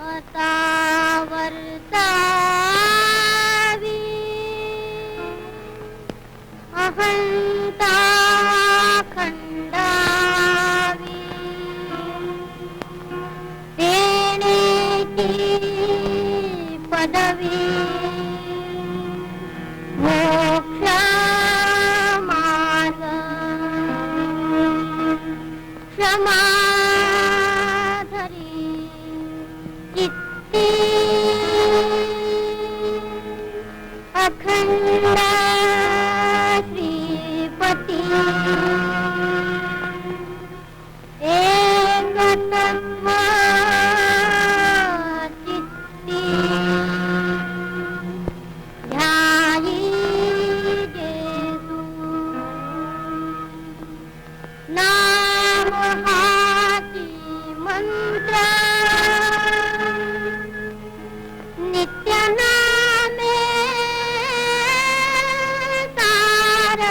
वर्तावी अहंता खंडावी देण्याची पदवी मोक्ष मार्ग क्षमाधरी चित्ती अखंड श्रीपती एकतत्व चित्ती ध्यायी जेसु नाम हाची मंत्र नित्य नामे तार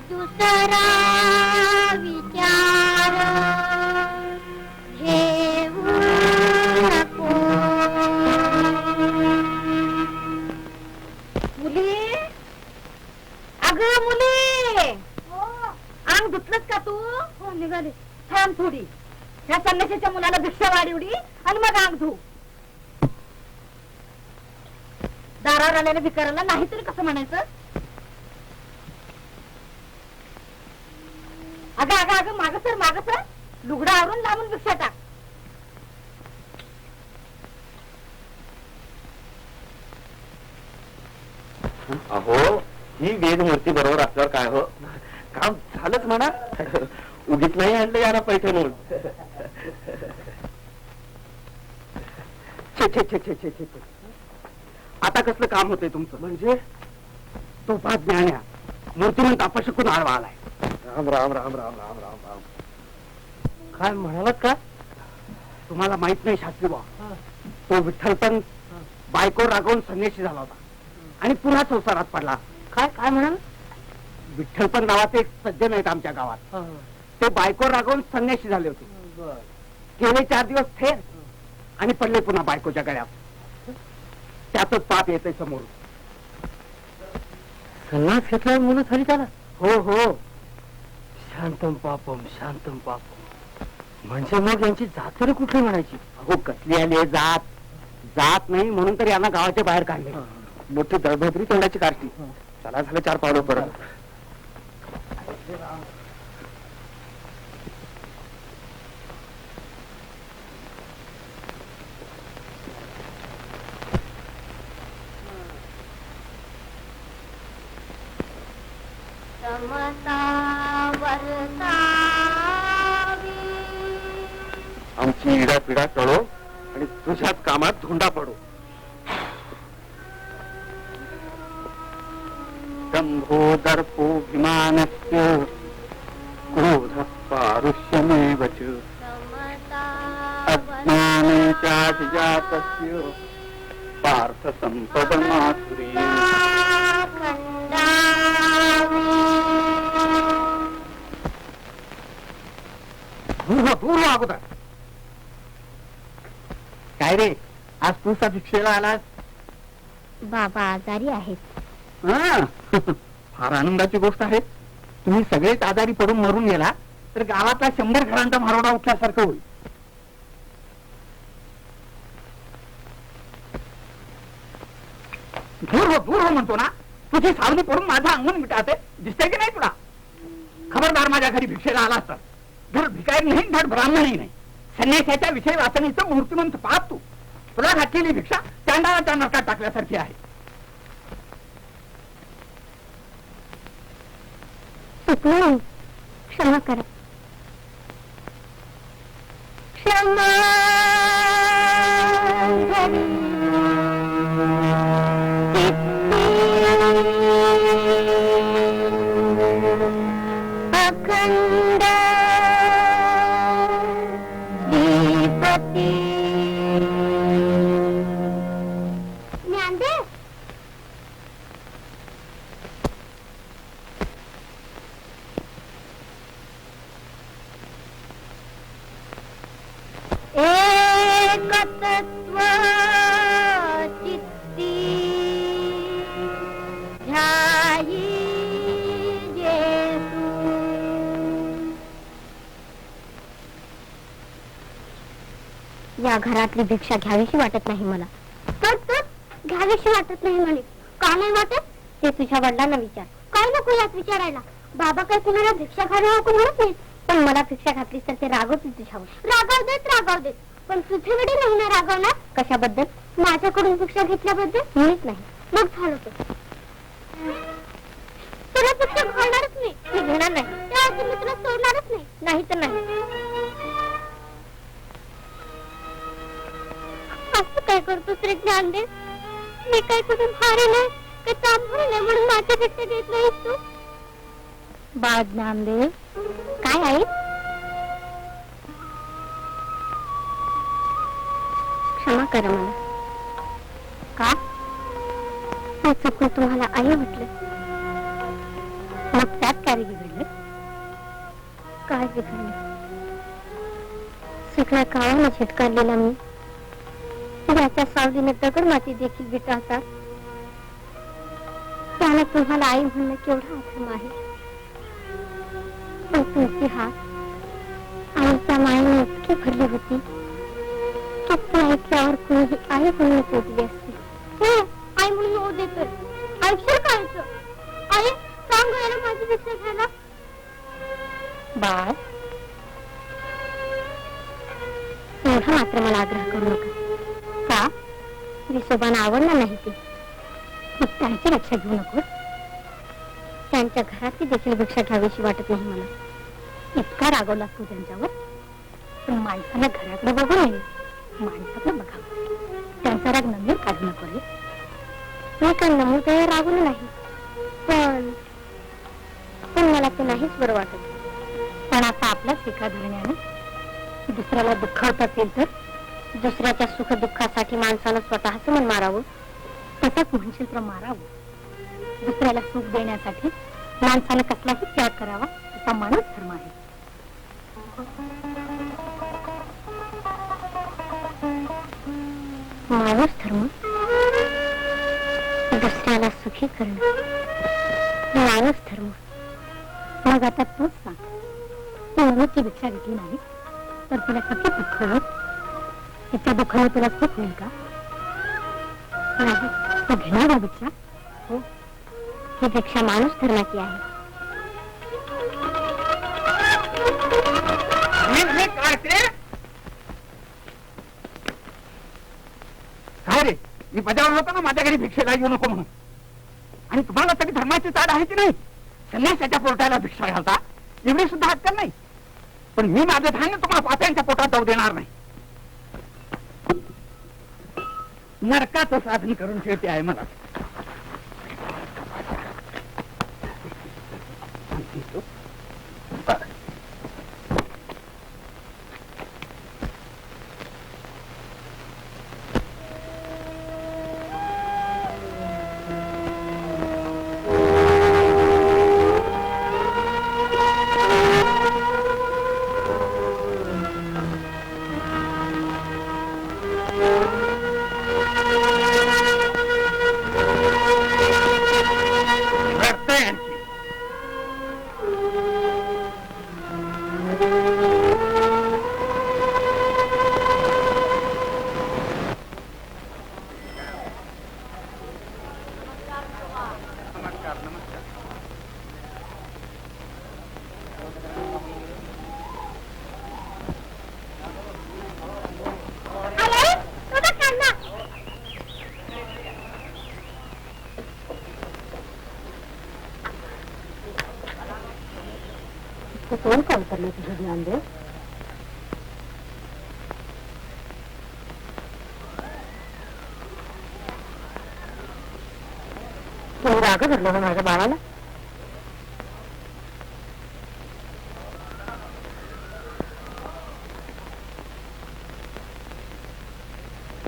दुसरा विचार घेऊ नको. मुली, अगं मुली, अंग धुतलंस का तू? हो निघाली. थांब थोडी, ह्या संन्याशाच्या मुलाला भिक्षा वाढवली आणि मग अंग धु. दारावर आलेल्या भिकाराला नाहीतरी कसं म्हणायचं? अगं अगं अगं मागं सर लुगडा आवरून लावून भिक्षा टाक. अहो ही वेदमूर्ती बरोबर असल्यावर काय हो, काम झालंच म्हणा. उगीच नाही आणलं याला पैठे म्हणून. छे छे छे छे छे छे. आता कसलं काम होतंय तुमचं? म्हणजे तो पाच ज्ञान्या मूर्तिमंत अपशकून आडवा आलाय. राम राम राम राम राम राम राम. काय म्हणालात का? तुम्हाला माहित नाही शास्त्री बा, तो विठ्ठलपण बायको रागवून संन्याशी झाला होता आणि पुन्हा संसारात पडला. काय काय म्हणाल? विठ्ठलपण नावाचे एक सज्जन आहेत आमच्या गावात, ते बायको रागवून संन्याशी झाले होते. गेले 4 दिवस थेर आणि पडले पुन्हा बायकोच्या गळ्यात. त्यातच पाप येते समोर. संन्यास घेतला म्हणून झाली त्याला? हो हो. शांतम पापम शांतम पापम. म्हणजे मग यांची जात तरी कुठली म्हणायची? अहो कसली आली जात? जात नाही म्हणून तर यांना गावाच्या बाहेर काढले. मोठी दळभद्री तोंडाची काढती. चला झालं 4 पावलं परत. समता वर्तावी आमची इडा पिडा टळो आणि तुझ्याच कामात धोंडा पडो. दंभो दर्पोऽभिमानस्य क्रोधः पारुष्यमेव च अज्ञाने चाभिजातस्य पार्थ संपदमासुरी. दूर अगोदर. काय रे, आज तू भिक्षेला आलास? बाबा आजारी आहेत. फार आनंदाची गोष्ट आहे. तुम्ही सगळेच आजारी पडून मरून गेला तर गावातला 100 घरांचा मारोडा उठल्यासारखं होईल. दूर हो म्हणतो ना. तुझी सावली पडून माझा अंगण मिटाते दिसते की नाही तुला? खबरदार माझ्या घरी भिक्षेला आला तर धड भिकारी नाही, धड ब्राह्मणही नाही. संन्यासाच्या विषय वाचनीचं मूर्तिमंत पाप तू. तुला घातलेली भिक्षा चांडाळाच्या नरकात टाकल्यासारखी आहे. क्षमा करा. क्षमा अखंड श्रीपती. ज्ञानदेव, या घरातली भिक्षा घ्यावीशी वाटत नाही मला. तर घ्यावीशी वाटत नाही म्हणे. का नाही वाटत ते तुझ्या वडिलांना विचार. काय नको यात विचारायला. बाबा काय कुणाला भिक्षा घालू नको म्हणत नाही. पण मला भिक्षा घातलीस तर ते रागवतील तुझ्यावर. रागाव देत पण तुझे वडील नाही ना रागवणार. कशाबद्दल? माझ्याकडून भिक्षा घेतल्याबद्दल. मीच नाही. मग झालं तुला भिक्षा घालणारच नाही. मी घेणार नाही. त्याआधी मी तुला सोडणारच नाही. नाही तर नाही. असं काय करतोस रे ज्ञानदेव? मी काय करून हारे नाही का चांभारे नाही म्हणून माझी भिक्षा घेत नाहीस तू? बाळ ज्ञानदेव काय आहे? क्षमा करा मला. का? मी चुकून तुम्हाला आई म्हटलं. मग त्यात काय बिघडलं? काय बिघडलं? सगळ्या गावाला झटकारलेला मी याच्या सावलीने दगड माती देखील विटाळतात. त्याला तुम्हाला आई म्हणणं केवढा अधर्म आहे. पण तुमची हात आईच्या मायेने इतकी भरली होती की ती ऐकल्यावर कोणीही आई म्हणून पोचली असते. आई म्हणून हो देतोय. ऐकशील काय? आई सांग याला माझी भिक्षा घ्यायला. बाळ एवढा मात्र मला आग्रह करू नका. का? विसोबांना आवडणार नाही ते. मग त्यांची भिक्षा घेऊ नको. त्यांच्या घरातली देखील भिक्षा घ्यावीशी वाटत नाही मला. इतका रागवला तू त्यांच्यावर. पण माणसाला घराकडे बघू नये, माणसाकडे बघावं. त्यांचा राग नमीर काढू नको रे. मी काय नमूद रागवलं नाही. पण मला ते नाहीच बरं वाटत. पण आता आपल्याच एका धरण्याने दुसऱ्याला दुःखावत असेल तर दुसऱ्याच्या सुख दुःखासाठी माणसानं स्वतःच मन मारावं. तसंच म्हणशील तर मारावं. दुसऱ्याला सुख देण्यासाठी माणसानं कसलाही त्याग करावा असा माणूस धर्म आहे. माणूस धर्म दुसऱ्याला सुखी करणं माणूस धर्म. मग आता तूच सांग. तू म्हणून भिक्षा घेतली नाही तर तुला किती दुःख होत? तिच्या दुःखाने तुला सुख होईल का? नाही. तू घेणार ना भिक्षा? हो. ही भिक्षा माणूस धर्माची आहे. काय रे? मी बजावलं होतं ना माझ्या घरी भिक्षेला येऊ नको म्हणून. आणि तुम्हाला तरी धर्माची चाड आहे की नाही? संन्यासाच्या पोटाला भिक्षा घालता एवढी सुद्धा अक्कल नाही. पण मी माझं धान्य तुम्हाला पाप्यांच्या पोटात जाऊ देणार नाही. नरकाचं साधन करून ठेवते आहे मला. कोण काम करणार तुझं ज्ञानदेव? तू राग धरला ना माझ्या बाळाला?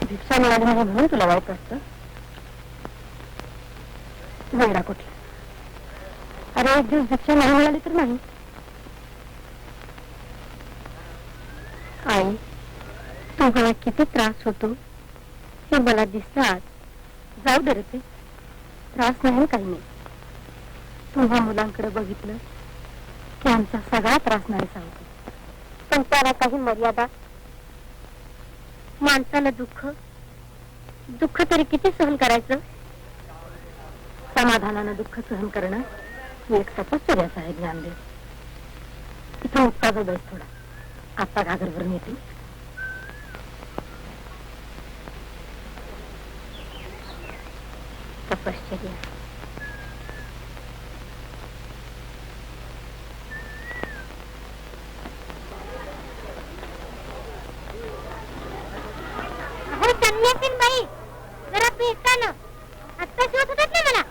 भिक्षा मिळाली नाही म्हणून तुला वाईट असतं? वेडा कुठला? अरे एक दिवस भिक्षा नाही मिळाली तर नाही. आई तुम्हाला किती त्रास होतो हे मला दिसतं आज. जाऊ दे रे, ते त्रास नाही काही नाही. तुम्हा मुलांकडे बघितलं की आमचा सगळा त्रास नाही सांगतो. पण त्याला काही मर्यादा माणसाला दुःख दुःख तरी किती सहन करायचं? समाधानानं दुःख सहन करणं ही एक तपश्चर्याच आहे ज्ञानदेव. इथं मुक्ता जो बैस थोडा, आता घागरभरून येते. तपश्चर्या संन्यासीन बाई, जरा भेटता ना. आत्ता शिवत होतात ना मला.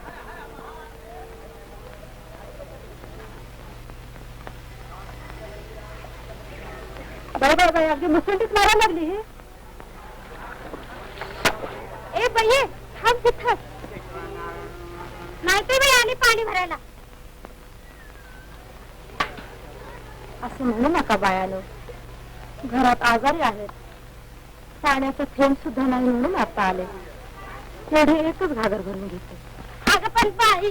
बरोबर बाई, अगदी मुसंडीच मारायला लागली ही. ए बाई, थांब तिथं. माहिती बाई आली पाणी भरायला. असं म्हणू नका बायानो, घरात आजारी आहेत. पाण्याचं थेंब सुद्धा नाही म्हणून आता आले. एवढे एकच घागर भरून घेते. अगं पण बाई,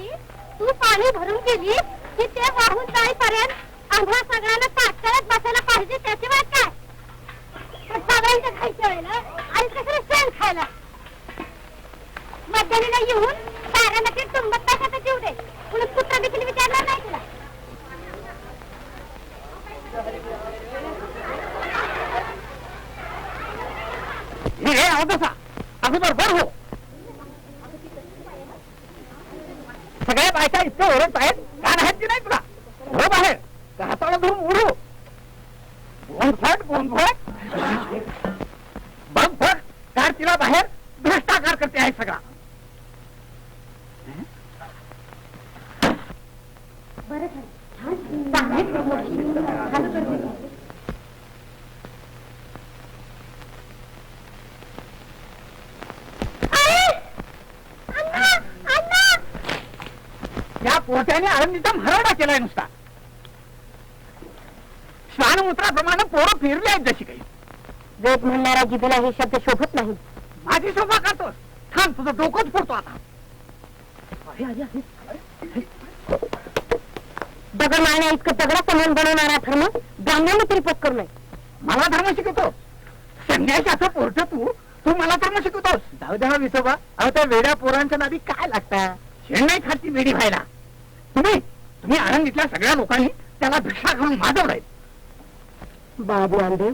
तू पाणी भरून गेली की ते वाहून जाईपर्यंत आम्हा सगळ्यांना ताटकळत बसायला पाहिजे. त्याशिवाय काय? पण सगळ्यांच्या खायच्या वेळेला आणि कसं शेण खायला मध्यानीला येऊन दाराला ते तुंबत टाकायचं जीव दे. कुणी कुत्रा देखील विचारणार नाही तुला. अगदी बरोबर हो. सगळ्या बायका इतकं ओरडत आहेत, कान आहेत की नाही तुला? हो बाहेर हाताला धरून उडू. गोंधफट गोंधफट बघ बघ, कार तिला बाहेर भ्रष्टाचार करते आहे सगळा. या पोट्याने आळंदीचा मरवडा केलाय नुसता. श्वानमूत्राप्रमाणे पोरं फिरली आहेत जशी काही. वेद म्हणणारा जिभेला हे शब्द शोभत नाही. माझी शोभा करतोस? थांब, तुझं डोकंच फोडतो आता. दगड मारण्या इतकं दगडा समान बनवणारा धर्म ब्राह्मणांनी तरी पत्करू नये. मला धर्म शिकवतो? संन्याशाचं पोरट तू मला धर्म शिकवतोस? जाऊ द्या विसोबा, अहो त्या वेड्या पोरांच्या नादी काय लागता? शेण नाही खाती वेडी व्हायला. तुम्ही आनंदीतल्या सगळ्या लोकांनी त्याला भिक्षा घालून माजवलाय. बाबू आंबे,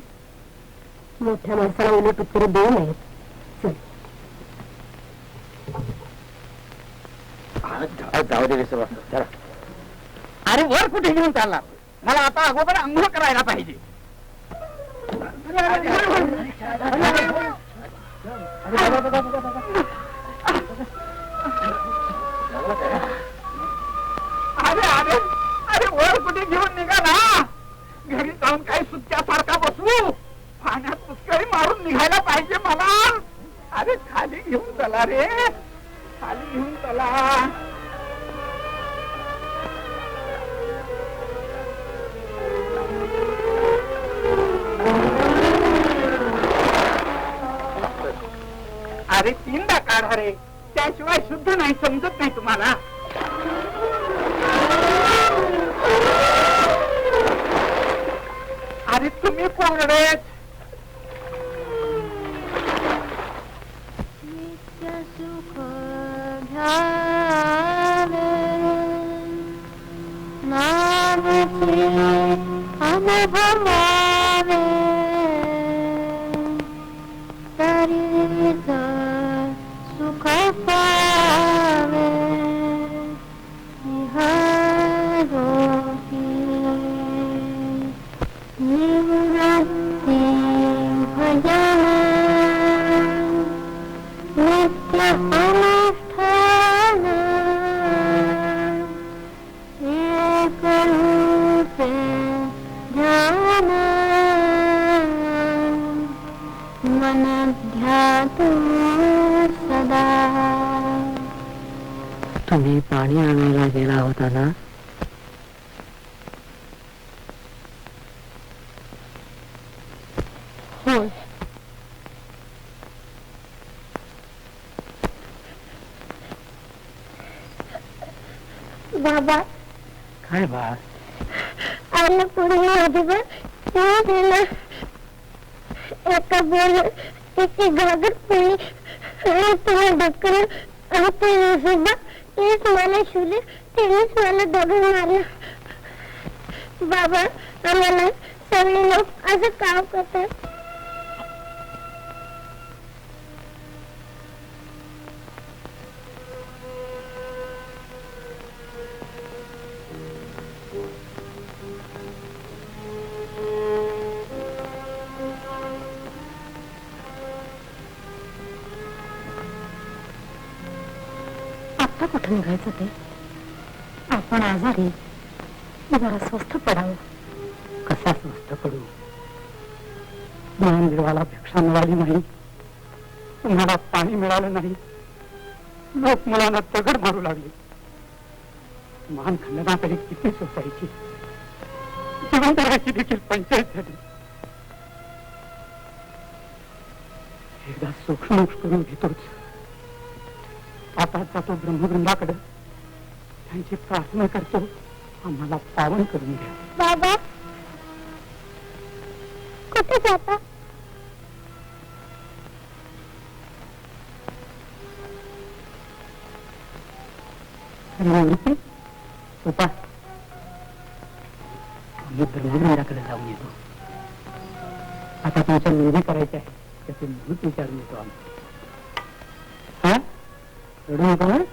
मोठ्या माणसाला उलट उत्तर देऊ नये. जाऊ दे विसोबा. अरे वर कुठे घेऊन चालला? मला आता अगोदर अंघोळ करायला पाहिजे. अरे अरे अरे वर कुठे घेऊन निघाला? घरी जाऊन काही सुट्ट्यासारखा बसू? पाण्यात पुष्कळी मारून निघायला पाहिजे मला. अरे खाली घेऊन चला रे, खाली घेऊन चला. अरे तीनदा काढा रे, त्याशिवाय शुद्ध नाही. समजत नाही तुम्हाला? अरे तुम्ही कोरडेच. सुख घ्यावे नामचे अनुभवावे तरीच सुख पावे इहारोपी निवृत्ती भजन नित्य अनुष्ठान एकरूपे ध्यान मन ध्यातु सदा. तुम्ही पाणी आणायला गेला होता ना? होय. बाबा काय बा? अन्नपूर्णा आधीवर एका बोल त्याची घागर पडली आणि तुम्ही ढकलून आणि ते विसोबा तेच मला शिवले त्यानेच मला दगड मारला. बाबा आम्हाला सगळे लोक असं काम करतात. आता कुठं निघायचं ते? आपण आजारी, जरा स्वस्थ पडावं. कसा स्वस्थ पडू? मान देवाला भिक्षा मिळाली नाही, तुम्हाला पाणी मिळालं नाही, लोक मुलांना दगड मारू लागले. मान खंडनाकडे किती सोसायची, जीवनदाराची देखील पंचायत झाली. एकदा सूक्ष्म करून घेतोच. आता जातो ब्रह्मवृंदाकडे, त्यांची प्रार्थना करतो, आम्हाला पावन करून घ्या. बाबा कुठे जाता? सोपा आम्ही ब्रह्मवृंदाकडे जाऊन येतो. आता तुमच्या नोंदी करायच्या आहे, त्याचे मुहूर्त विचारून येतो आम्ही. हा रडू नको हं?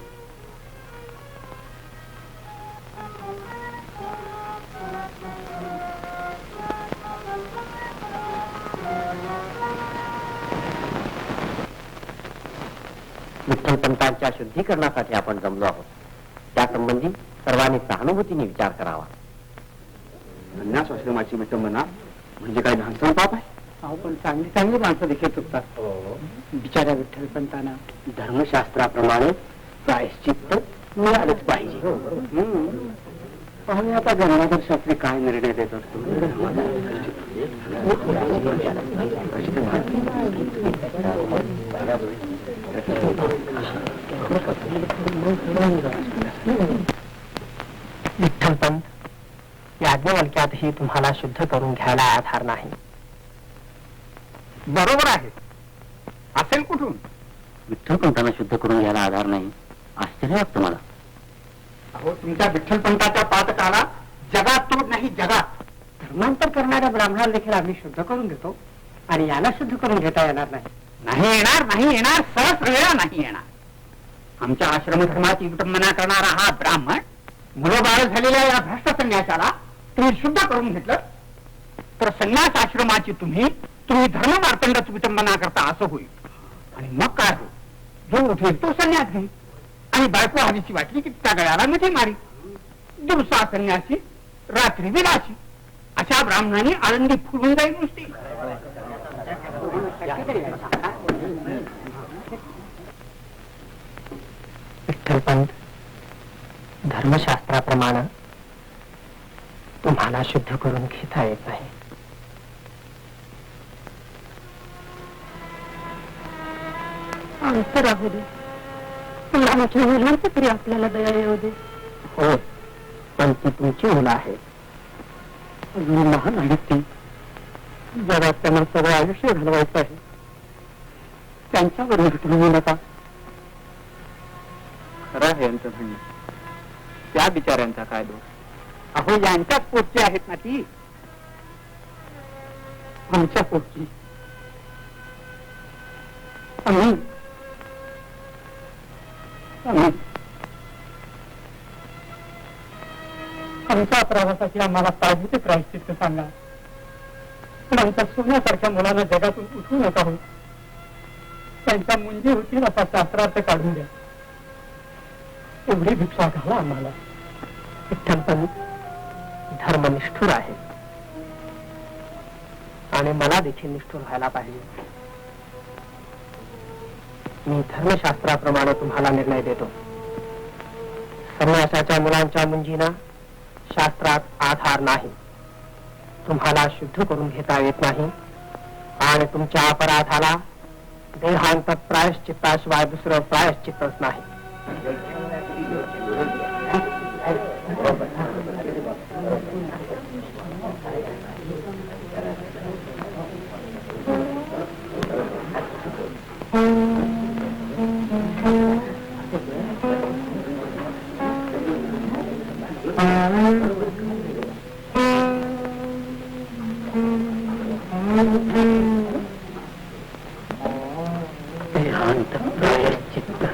विठ्ठलपंतांच्या शुद्धीकरणासाठी आपण जमलो आहोत. त्यासंबंधी सर्वांनी सहानुभूतीने विचार करावा. संन्यास आश्रमाची विटंबना म्हणजे काय धानसण पाप आहे? अहो पण चांगली चांगली माणसं देखील चुकतात. बिचाऱ्या विठ्ठलपंतांना धर्मशास्त्राप्रमाणे प्रायश्चित्त मिळालंच पाहिजे. पाहुणे आता गंगाधर शास्त्री काय निर्णय देत असतो. विठ्ठलपंत, याज्ञवल्क्यातही तुम्हाला शुद्ध करून घ्यायला आधार नाही. बरोबर आहे. असेल कुठून? विठ्ठलपंतांना शुद्ध करून घ्यायला आधार नाही, आश्चर्य वाटतं मला. अहो तुमच्या विठ्ठलपंताच्या पातकाला जगात तोड नाही, जगात. धर्मांतर करणाऱ्या ब्राह्मणाला देखील आम्ही शुद्ध करून देतो आणि याला शुद्ध करून घेता येणार नाही. नाही येणार, नाही येणार, सहज वेळा नाही येणार. आमच्या आश्रमधर्माची विटंबना करणारा हा ब्राह्मण मुलं बाळ झालेल्या या भ्रष्ट संन्यासाला तुम्ही शुद्ध करून घेतलं तर संन्यास आश्रमाची तुम्ही धर्म मार्तंडच विटंबना करता असं होईल. आणि मग काय हो, जो उठेल तो संन्यास घेईल आणि बायको हवीची वाटली की त्या गळ्याला मिठी मारी. दिवसा संन्यासी, रात्री विलासी, अशा ब्राह्मणाने आळंदी फुलून जाईल नुसती. विठ्ठलपंत, धर्मशास्त्राप्रमाणे तुम्हाला शुद्ध करून घेता येत नाही. अंतर राहू दे, मुलाच्या मुलांचं तरी आपल्याला दया येऊ दे. हो, पण ती तुमची मुलं आहेत. लहान आहेत ती. जगात त्यांना सगळं आयुष्य घालवायचं आहे. त्यांच्यावर ढकलू नका. खरं आहे यांचं म्हणणं. त्या बिचाऱ्यांचा काय दोष? अहो यांच्याच पोटची आहेत ना ती. आमच्या पोटची. आमच्या अपराधासाठी आम्हाला पाहिजे ते प्रायश्चित्त सांगा. पण आमच्या सोन्यासारख्या मुलांना जगातून उठवू नका हो. त्यांच्या मुंजी होतील असा शास्त्रार्थ काढून द्या. एवढी भिक्षा घाला आम्हाला. विठ्ठलपंत धर्मनिष्ठुर आहे आणि मला देखील निष्ठुर व्हायला पाहिजे. मी धर्मशास्त्राप्रमाणे तुम्हाला निर्णय देतो. संन्यासाच्या मुलांच्या मुंजीना शास्त्रात आधार नाही. तुम्हाला शुद्ध करून घेता येत नाही आणि तुमच्या अपराधाला देहांत प्रायश्चित्ताशिवाय दुसरं प्रायश्चित्तच नाही. देहांत प्रायश्चित्त.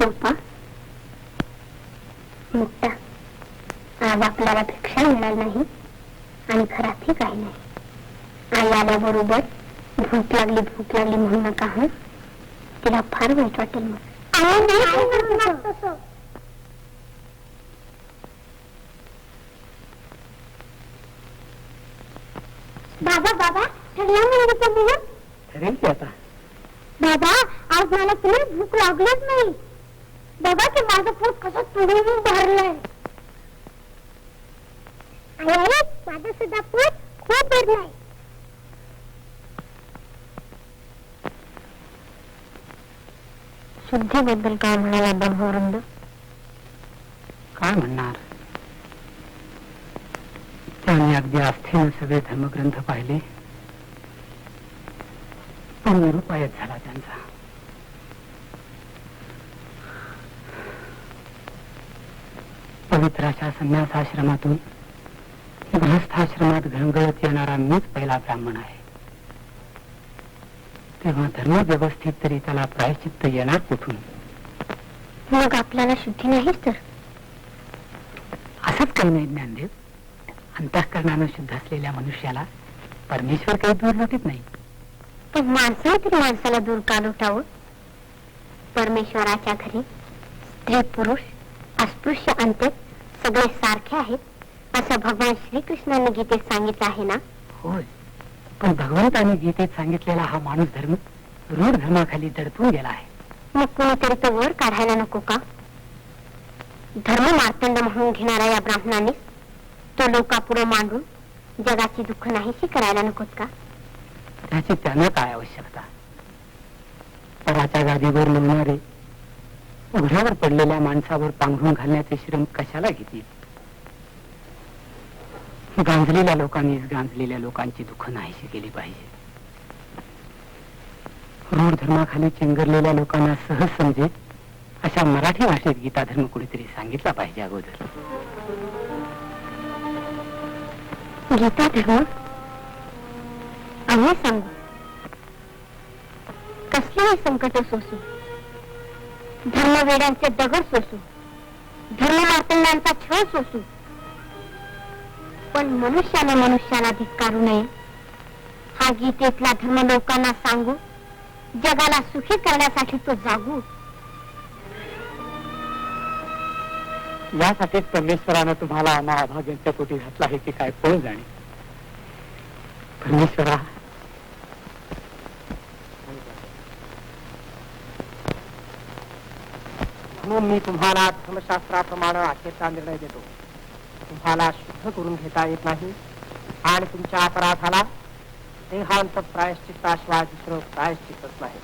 सोपा मुक्ता, आज आपल्याला भिक्षा मिळणार नाही आणि घरातही काही नाही. आई आल्याबरोबर भूक लागली म्हणू नका. हं, तिला फार वाईट वाटेल. मग बाबा बाबा ठरला मुलगीचा मुहूर्त. ठरेल की आता. बाबा आज मला पुन्हा भूक लागलंच नाही. बघा की माझं पोट कसं तुडून भरलंय. माझं सुद्धा पोट खूप भरलंय. शुद्धीबद्दल काय म्हणाला ब्रह्मवृंद? काय म्हणणार? त्याने अगदी आस्थेने सगळे धर्मग्रंथ पाहिले, पण निरुपायच झाला त्यांचा. पवित्राच्या संन्यासाश्रमातून गृहस्थाश्रमात घंगळत येणारा मीच पहिला ब्राह्मण आहे. तेव्हा धर्म व्यवस्थित तरी त्याला प्रायश्चित्त येणार कुठून? मग आपल्याला शुद्धी नाहीच तर. असंच काही नाही ज्ञानदेव. अंतःकरणानं शुद्ध असलेल्या मनुष्याला परमेश्वर काही दूर लोटीत नाही. पण माणसाने तरी माणसाला दूर का लोटावं? परमेश्वराच्या घरी स्त्री पुरुष अस्पृश्य अंत्य सगळे सारखे आहेत असं भगवान श्रीकृष्णाने गीतेत सांगितलं आहे ना? होय, पण भगवंताने गीतेत सांगितलेला हा माणूस धर्म रूढ धर्माखाली दडपून गेला आहे. मग कोणीतरी तो वर काढायला नको का? धर्म मार्तंड म्हणून घेणाऱ्या या ब्राह्मणाने तो लोकापुढे मांडून जगाची दुःख नाहीशी करायला नकोत का? त्याची त्यांना काय आवश्यकता? पराच्या गादीवर लोळणारे उघड्यावर पडलेल्या माणसावर पांघरून घालण्याचे श्रम कशाला घेतील? गांजलेल्या लोकांनीच गांजलेल्या लोकांची दुःख नाहीशी केली पाहिजे. रूढ धर्माखाली चिंगरलेल्या लोकांना सहज समजेल अशा मराठी भाषेत गीता धर्म कुणीतरी सांगितला पाहिजे अगोदर. गीता धर्म आम्ही सांगू, कसलेही संकट सोसू, धर्मवेड्यांचे दगड सोसू, धर्म मार्तंडांचा छळ सोसू, पण मनुष्याने मनुष्याला धिक्कारू नये हा गीतेतला धर्म लोकांना सांगू, जगाला सुखी करण्यासाठी तो जागू. यासाठीच परमेश्वरानं तुम्हाला आम्हा अभाग्यांच्या पोटी घातला आहे की काय कोण जाणे. परमेश्वरा, म्हणून मी तुम्हाला धर्मशास्त्राप्रमाणे आखेचा निर्णय देतो. तुम्हाला शुद्ध करून घेता येत नाही आणि तुमच्या अपराधाला देहांत प्रायश्चित्ताशिवाय दुसरं प्रायश्चित्तच नाही.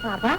बाबा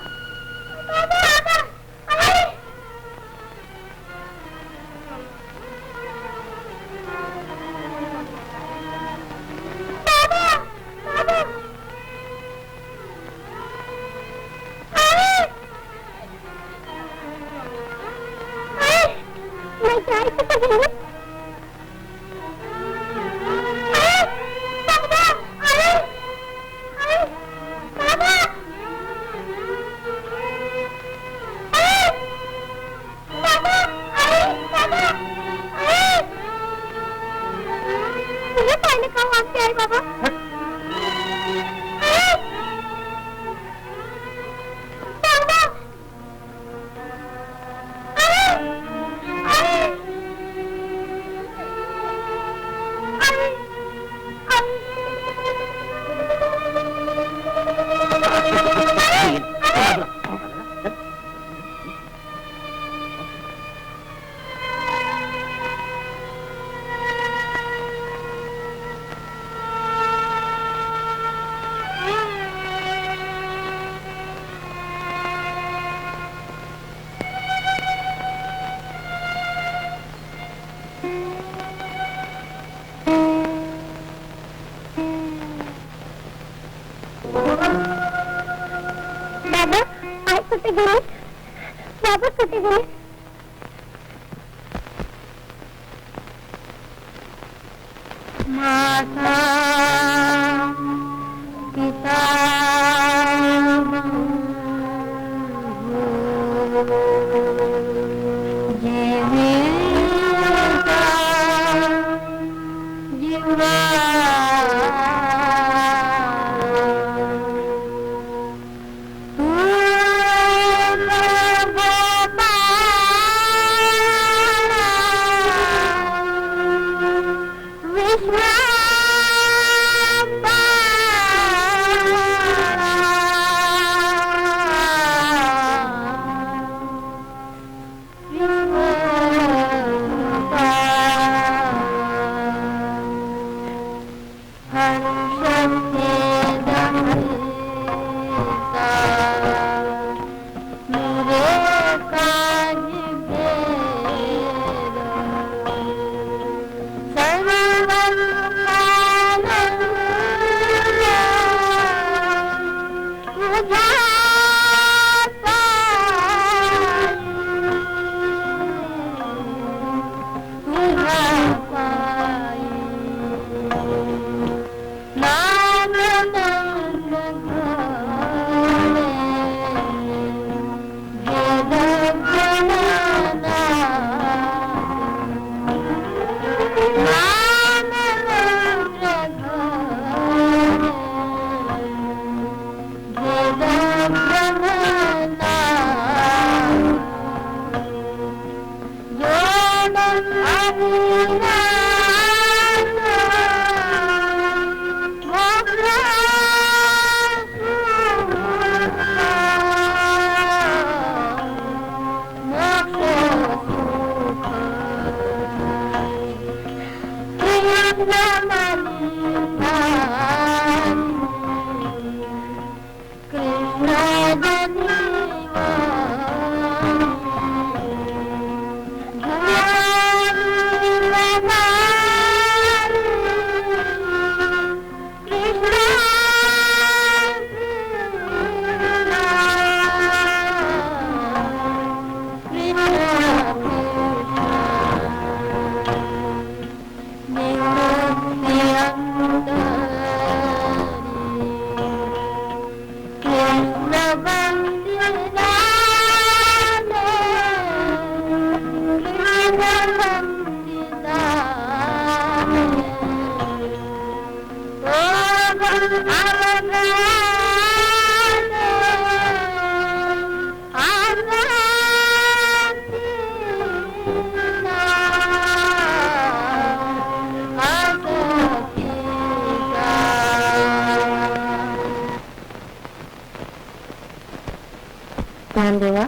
देवा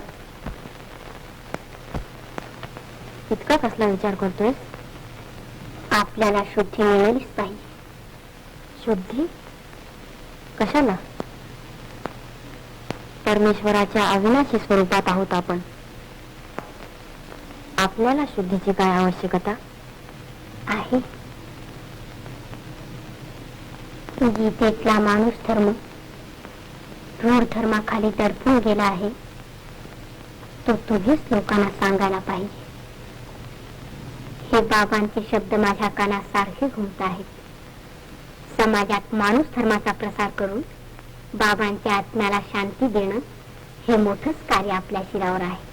इतका कसला विचार करतोय? आपल्याला शुद्धी मिळेलच पाहिजे. शुद्धी कशाला? परमेश्वराच्या अविनाशी स्वरूपात आहोत आपण. आपल्याला शुद्धीची काय आवश्यकता आहे? गीतेतला माणूस धर्म क्रूर धर्माखाली दडपून गेला आहे, तो तुम्हीच लोकांना सांगायला पाहिजे. हे बाबांचे शब्द माझ्या कानात सारखे घुमत आहेत. समाजात माणूस धर्माचा प्रसार करून बाबांच्या आत्म्याला शांती देणं हे मोठंच कार्य आपल्या शिरावर आहे.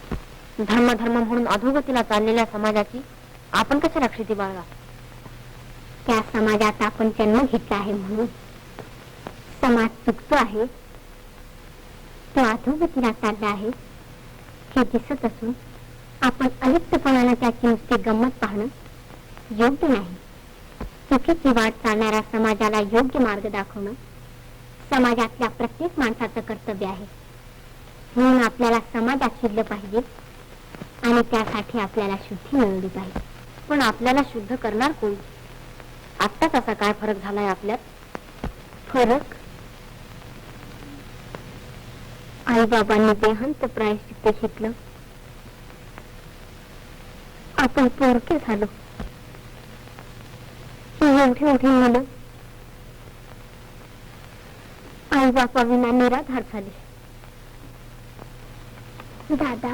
धर्म धर्म म्हणून अधोगतीला चाललेल्या समाजाची आपण कशाला क्षिती बाळगा? त्या समाजात आपण जन्म घेतला आहे म्हणून समाज चुकतो आहे, तो अधोगतीला चालला आहे हे दिसत असून आपण अलिप्तपणानं त्याची नुसती गंमत पाहणं योग्य नाही. चुकीची वाट चालणाऱ्या समाजाला योग्य मार्ग दाखवणं समाजातल्या प्रत्येक माणसाचं कर्तव्य आहे. म्हणून आपल्याला समाजात शिरलं पाहिजे आणि त्यासाठी आपल्याला शुद्धी मिळवली पाहिजे. पण आपल्याला शुद्ध करणार कोण? आत्ताच असा काय फरक झालाय आपल्यात? फरक आई बाबांनी देहांत प्रायश्चित्त शिकलं, आपण पोरके झालो. एवढी एवढी मुलं आई बापा विना निराधार झाले. दादा,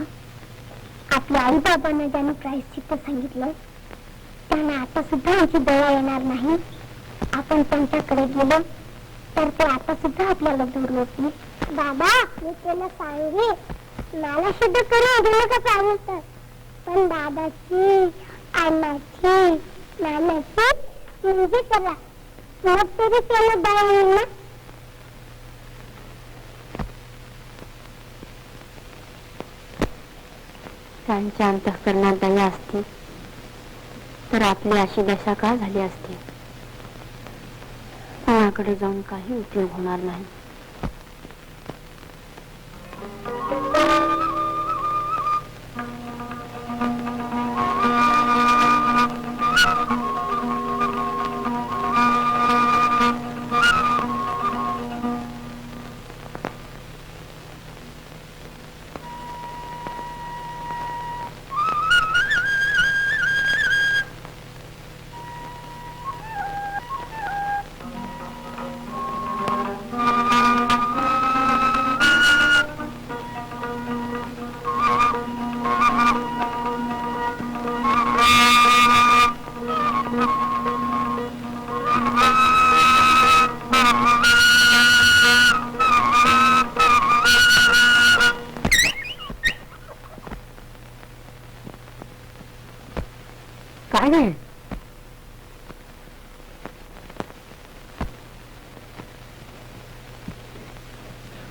आपल्या आई बाबांना ज्याने प्रायश्चित्त सांगितलं त्यांना आता सुद्धा आमची दया येणार नाही. आपण त्यांच्याकडे गेलो तर ते आता सुद्धा आपल्याला दूर होतील. बाबा, मी त्याला सांगे मला शुद्ध करून देऊ नका पाहिजे, पण दादाची अण्णाची नानाची मुलगी करा, मग तरी त्याला दया येईल ना. त्यांच्या अंतःकरणात दया असती तर आपली अशी दशा का झाली असती? कोणाकडे जाऊन काही उपयोग होणार नाही. काय नाही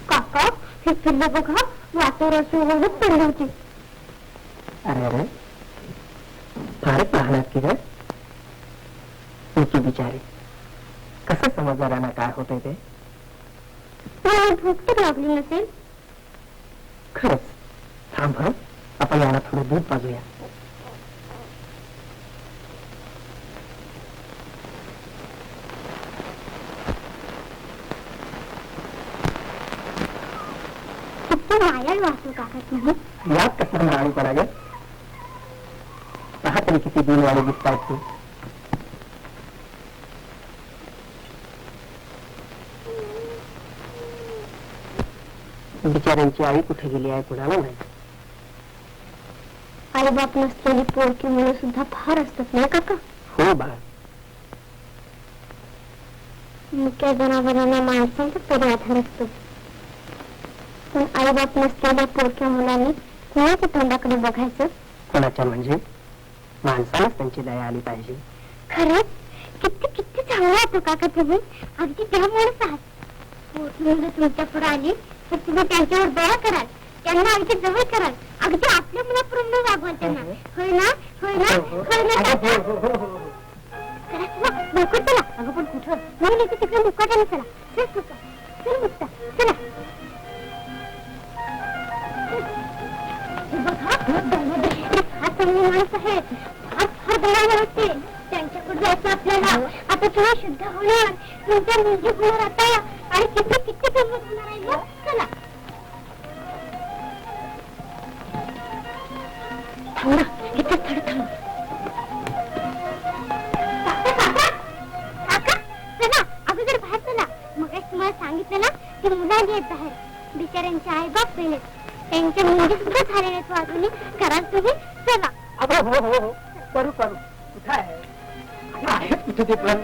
काका, हे पिल्लं बघा, वातावरणाची ओळख पडली होती. अरे अरे, फारच पाहणार की ग तुमची बिचारी. कसं समजणाऱ्यांना काय होतंय ते? मला भूक तर लागली नसेल. खरंच थांब हं, आपण याला थोडं दूध पाजूया. किती मायाळ वाचू काका तुम्ही. यात कसं मिळाली पडागे? पहा तरी किती दिनवाडे दिसतायत तू. बिचाऱ्यांची आई कुठे गेली आहे कुणाला नाही. आई बाप नसलेली पोरकी मुलं सुद्धा फार असतात नाही काका? हो बाळ, मुक्या जनावरांना माणसांचा तरी आधार असतो, पण आई बाप नसलेल्या पोरक्या मुलांनी कोणाच्या तोंडाकडे बघायचं? कोणाच्या म्हणजे माणसालाच त्यांची दया आली पाहिजे. खरंच किती किती चांगला होतो काका तुम्ही. अगदी त्यामुळेच आहात. पोरकी मुलं तुमच्या पुढे आली तर तुम्ही त्यांच्यावर दया कराल, त्यांना अगदी जवळ कराल, अगदी आपल्या मुलाप्रमाणे वागवाल त्यांना. होय ना? होय ना? होय ना काका? चला चला लवकर चला. अगं पण कुठं? नाही नाही तिकडे मुक्काटाने चला. चल मुक्का, चल मुक्ता, चला. हा चांगली माणसं आहेत, फार दयाळू असते, त्यांच्याकडे जायचं आपल्याला. आता तुम्ही शुद्ध होणार, तुमच्या मुलगी होणार आता, आणि किती किती गंमत होणार आहे. चला मायबाप मेले, त्यांचे मुलगी सुद्धा झाले नाहीत अजूनही. करा तुम्ही, चला. अगं हो हो हो, करू करू. कुठं आहे? अगं आहेत कुठे ते पण.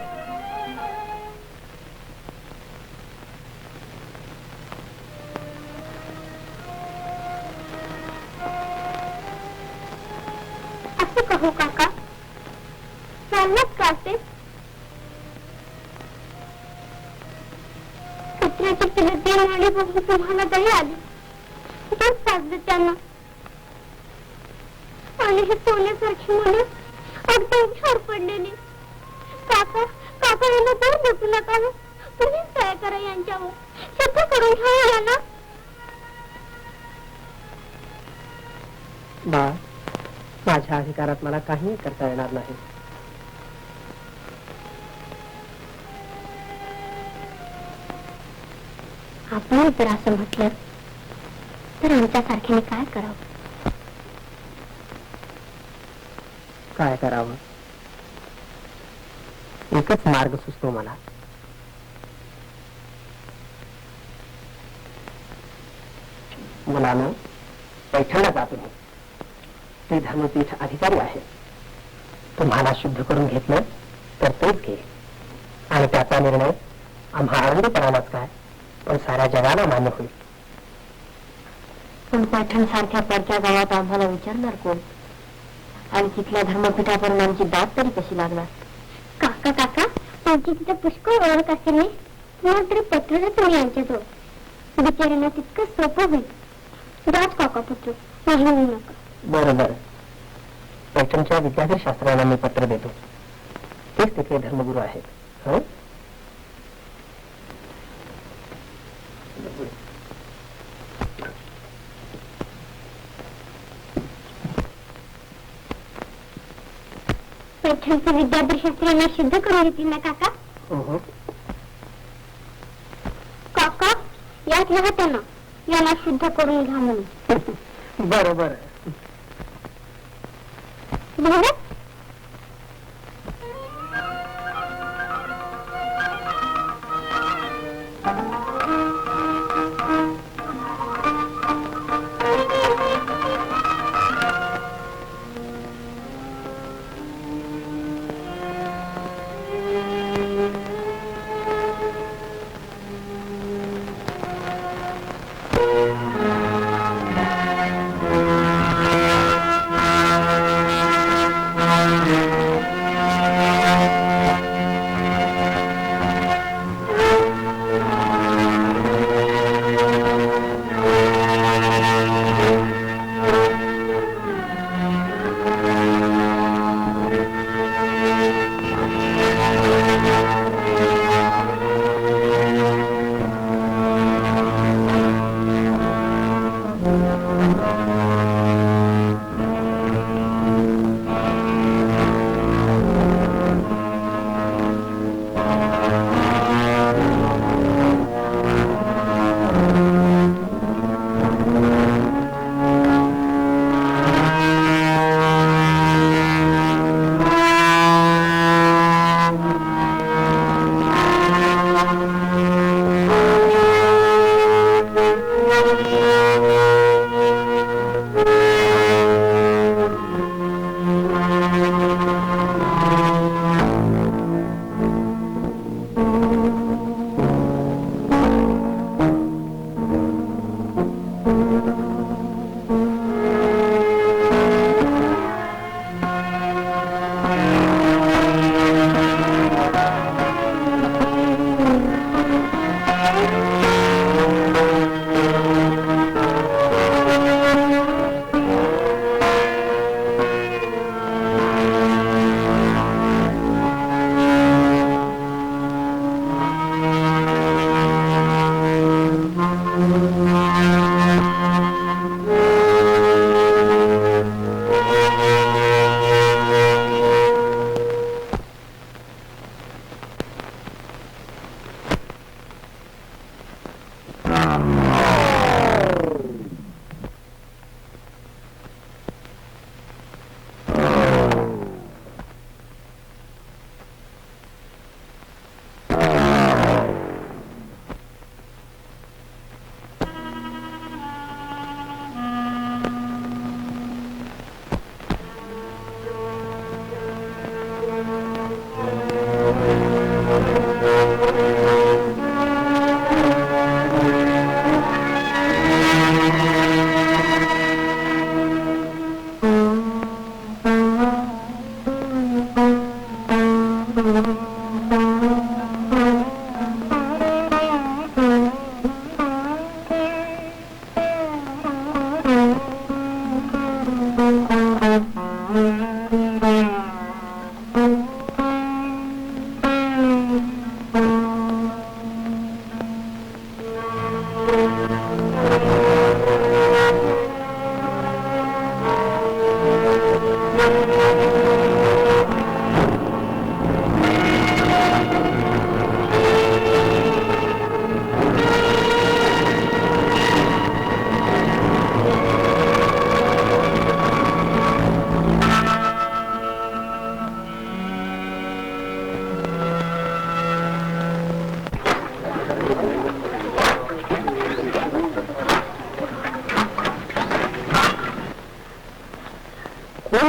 असं कहू काका, चाललात का असे? कुत्र्याची पिलं देऊन आली बघून तुम्हाला दही आली. खूपच साजलं त्यांना. आणि हे सोन्यासारखी मुलं अगदी उशार पडलेली. काका काका यांना तर बसू नका. तुम्हीच काय करा यांच्यावर. शब्द करून घ्या यांना. बा, माझ्या अधिकारात मला काहीही करता येणार नाही. आपण जर असं म्हटलं तर आमच्यासारख्याने काय करावं? काय करावं? एकच मार्ग सुचतो मला. मुलानं पैठणला जातो मी. ते धर्मपीठ अधिकारी आहे. तुम्हाला शुद्ध करून घेतलं तर तेच घे. आणि त्याचा निर्णय आम्हा आनंदपणालाच काय, पण साऱ्या जगाला मान्य होईल. पण पैठण सारख्या पडक्या गावात आम्हाला विचारणार कोण? आणि तिथल्या धर्मपीठापर्यंत आमची दात तरी कशी लागणार? काका काका, तुमची तिथे पुष्कळ ओळख असेल नाही. तुम्हाला तरी पत्र तुम्ही यांच्याजवळ. बिचाऱ्यांना तितकं सोपं होईल. राज काका पुत्र, नाही होऊ नका. बरं बरं, पैठणच्या विद्याधर शास्त्रांना मी पत्र देतो. तेच तिथले धर्मगुरू आहेत. हो, पैठणचे विद्याधर शास्त्रीयांना सिद्ध करून घेतील ना काका? हो हो. काका, यात लिहा त्यांना यांना शुद्ध करून घ्या म्हणून. बरं बरं. बघा,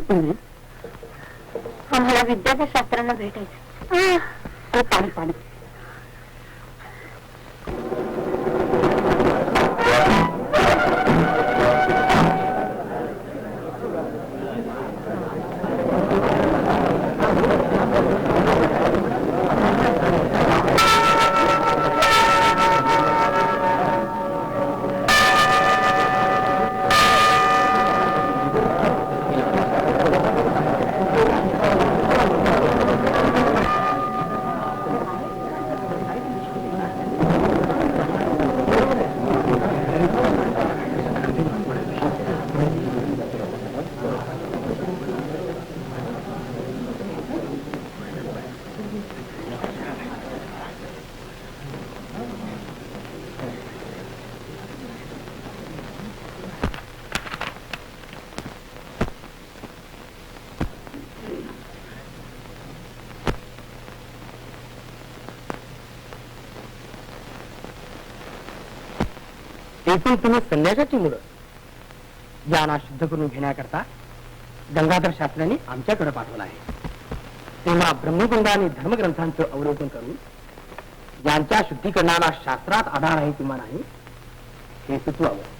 तुम्ही आम्हाला विद्याशास्त्रांना भेटायचं. पाणी पाणी. एकूण तुम्ही संन्यासाची मुलं यांना शुद्ध करून घेण्याकरता गंगाधर शास्त्र्यांनी आमच्याकडे पाठवलं आहे. तेव्हा ब्रह्मगंगा आणि धर्मग्रंथांचं अवलोकन करून यांच्या शुद्धीकरणाला शास्त्रात आधार आहे किंवा नाही हे सुचवावं.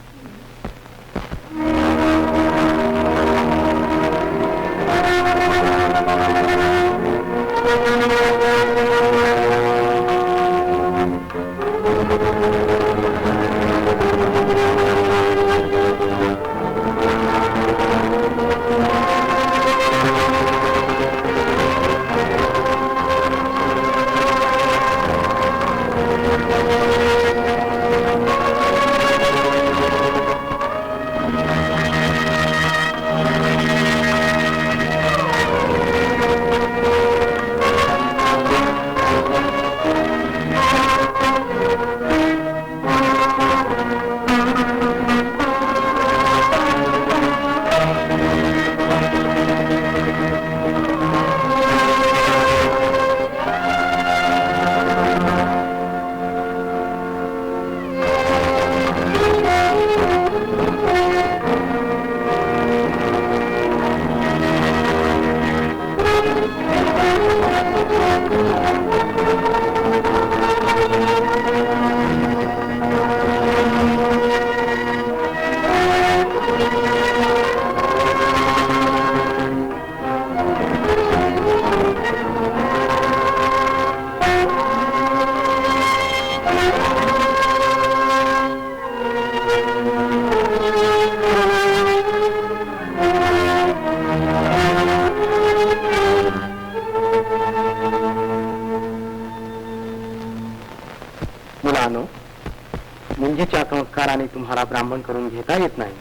मुलांनो, मुंजीच्या संस्काराने तुम्हाला ब्राह्मण करून घेता येत नाही.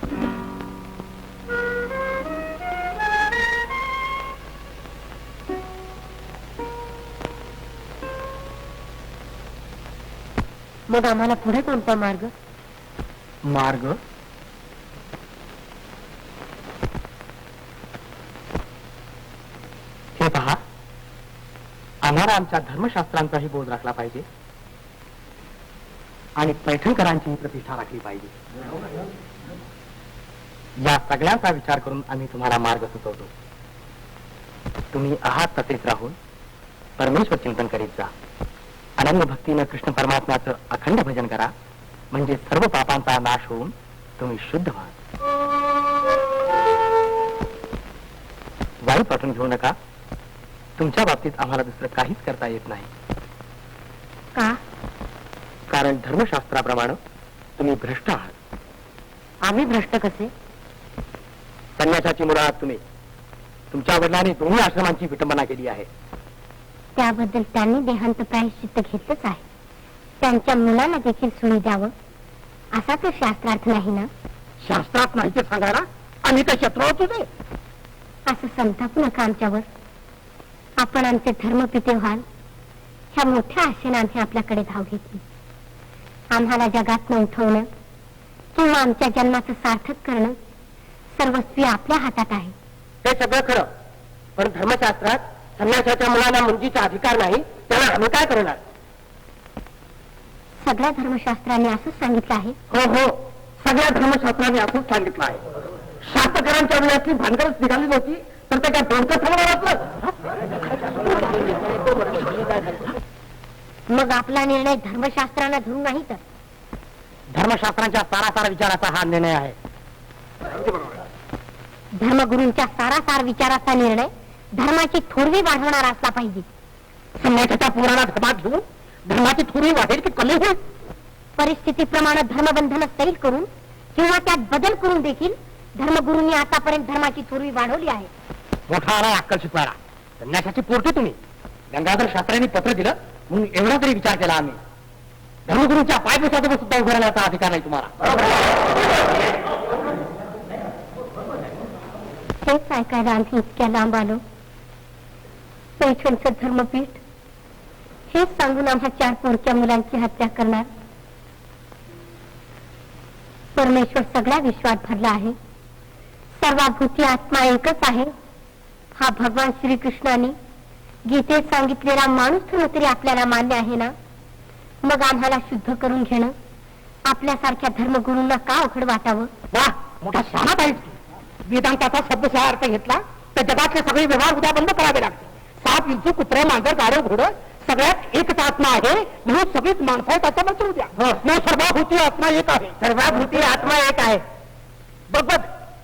मग आम्हाला पुढे कोणता मार्ग? मार्ग हे पहा, आम्हाला आमच्या धर्मशास्त्रांचाही बोध राखला पाहिजे आणि पैठणकरांचीही प्रतिष्ठा राखली पाहिजे. या सगळ्यांचा विचार करून आम्ही तुम्हाला मार्ग सुचवतो. तुम्ही आहात तसेच राहून परमेश्वर चिंतन करीत जा. अनन्य भक्तीनं कृष्ण परमात्म्याचं अखंड भजन करा, म्हणजे सर्व पापांचा नाश होऊन तुम्ही शुद्ध व्हाल. वाईट वाटून घेऊ नका. तुमच्या बाबतीत आम्हाला दुसरं काहीच करता येत नाही. का? कारण धर्मशास्त्राप्रमाणे तुम्ही भ्रष्ट आहात. आम्ही भ्रष्ट कसे? संन्यासाची मुलं आहात तुम्ही. तुमच्या वडिलांनी दोन्ही आश्रमांची विटंबना केली आहे. त्याबद्दल त्यांनी देहांत प्रायश्चित्त घेतलंच आहे. त्यांच्या मुलाला देखील सोयी द्यावं असा तर शास्त्रार्थ नाही ना? शास्त्रात नाही ते सांगायला आम्ही काय शत्रू आहोत तुझे? असं संतापू नका आमच्यावर. आपण आमचे धर्मपिते व्हाल ह्या मोठ्या आशेने आम्ही आपल्याकडे धाव घेतली. आम्हाला जगात उठवणं किंवा आमच्या जन्माचं सार्थक करणं सर्वस्वी आपल्या हातात आहे. ते सगळं खरं, पण धर्मशास्त्रात संन्यासाच्या मुलाला मुंजीचा अधिकार नाही. त्याला आम्ही काय करणार? सगळ्या धर्मशास्त्रांनी असंच सांगितलं आहे. हो हो, सगळ्या धर्मशास्त्रांनी असंच सांगितलं आहे. शास्त्रकारांच्या वेळातली भानगडच निघाली नव्हती तर ते काय डोंकर थांबणार मग आपला निर्णय धर्मशास्त्राला धरून नाही तर धर्मशास्त्रांच्या सारासार विचाराचा हा निर्णय आहे. धर्मगुरूंच्या सारासार विचाराचा निर्णय धर्माची थोरवी वाढवणारा असला पाहिजे. संन्यासाच्या पुराणात धर्मात घेऊन धर्माची थोडी वाढेल की कमी होईल? परिस्थितीप्रमाणे धर्मबंधन सैल करून किंवा त्यात बदल करून देखील धर्मगुरूंनी आतापर्यंत धर्माची थोरवी वाढवली आहे. मोठा आला अक्कल शिकवायला. संन्यासाची पोरटी तुम्ही. गंगाधर शास्त्र्यांनी पत्र दिलं म्हणून एवढा तरी विचार केला आम्ही. धर्मगुरूंच्या पायपुसाजवळ सुद्धा उभं राहण्याचा अधिकार नाही तुम्हाला. हेच ऐकायला आम्ही इतक्या लांब आलो. पैठणचं धर्मपीठ हेच सांगून आम्हा 4 पोरक्या मुलांची हत्या करणार. परमेश्वर सगळ्या विश्वात भरला आहे. सर्वाभूती आत्मा एकच आहे हा भगवान श्रीकृष्णाने गीतेत सांगितलेला माणूस ठेवून तरी आपल्याला मान्य आहे ना. मग आम्हाला शुद्ध करून घेणं आपल्यासारख्या धर्मगुरूंना का अवघड वाटावं? वा, मोठा शहाणा पाहिजे. वेदांताचा शब्दशः अर्थ घेतला तर जगातले सगळे व्यवहार उद्या बंद करावे लागते. साप, विंचू, कुत्रे, मांजर, गाढव, घोडं सगळ्यात एकच आत्मा आहे म्हणून सगळीच माणसं आहे त्याच्याबद्दल उद्या. सर्वाभूती आत्मा एक आहे. सर्वाभूती आत्मा एक आहे. बघ बघ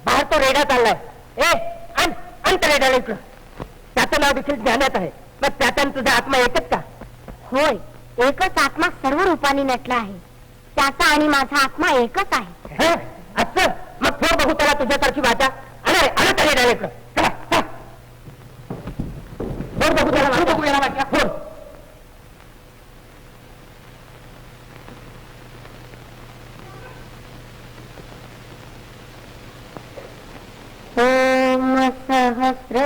बाहेर तो रेडा चाललाय. अंत रेडा इकडं. त्याचं नाव देखील ज्ञानात आहे. मग त्याचा तुझा आत्मा एकच का? होय, एकच आत्मा सर्व रूपाने नटला आहे. त्याचा आणि माझा आत्मा एकच आहे. असं मग थोड बघू त्याला तुझ्यासारखी वाचा. अरे रेडा इकडं. थोड बघू त्याला बघू याला वाचा. थोड ओम सहस्र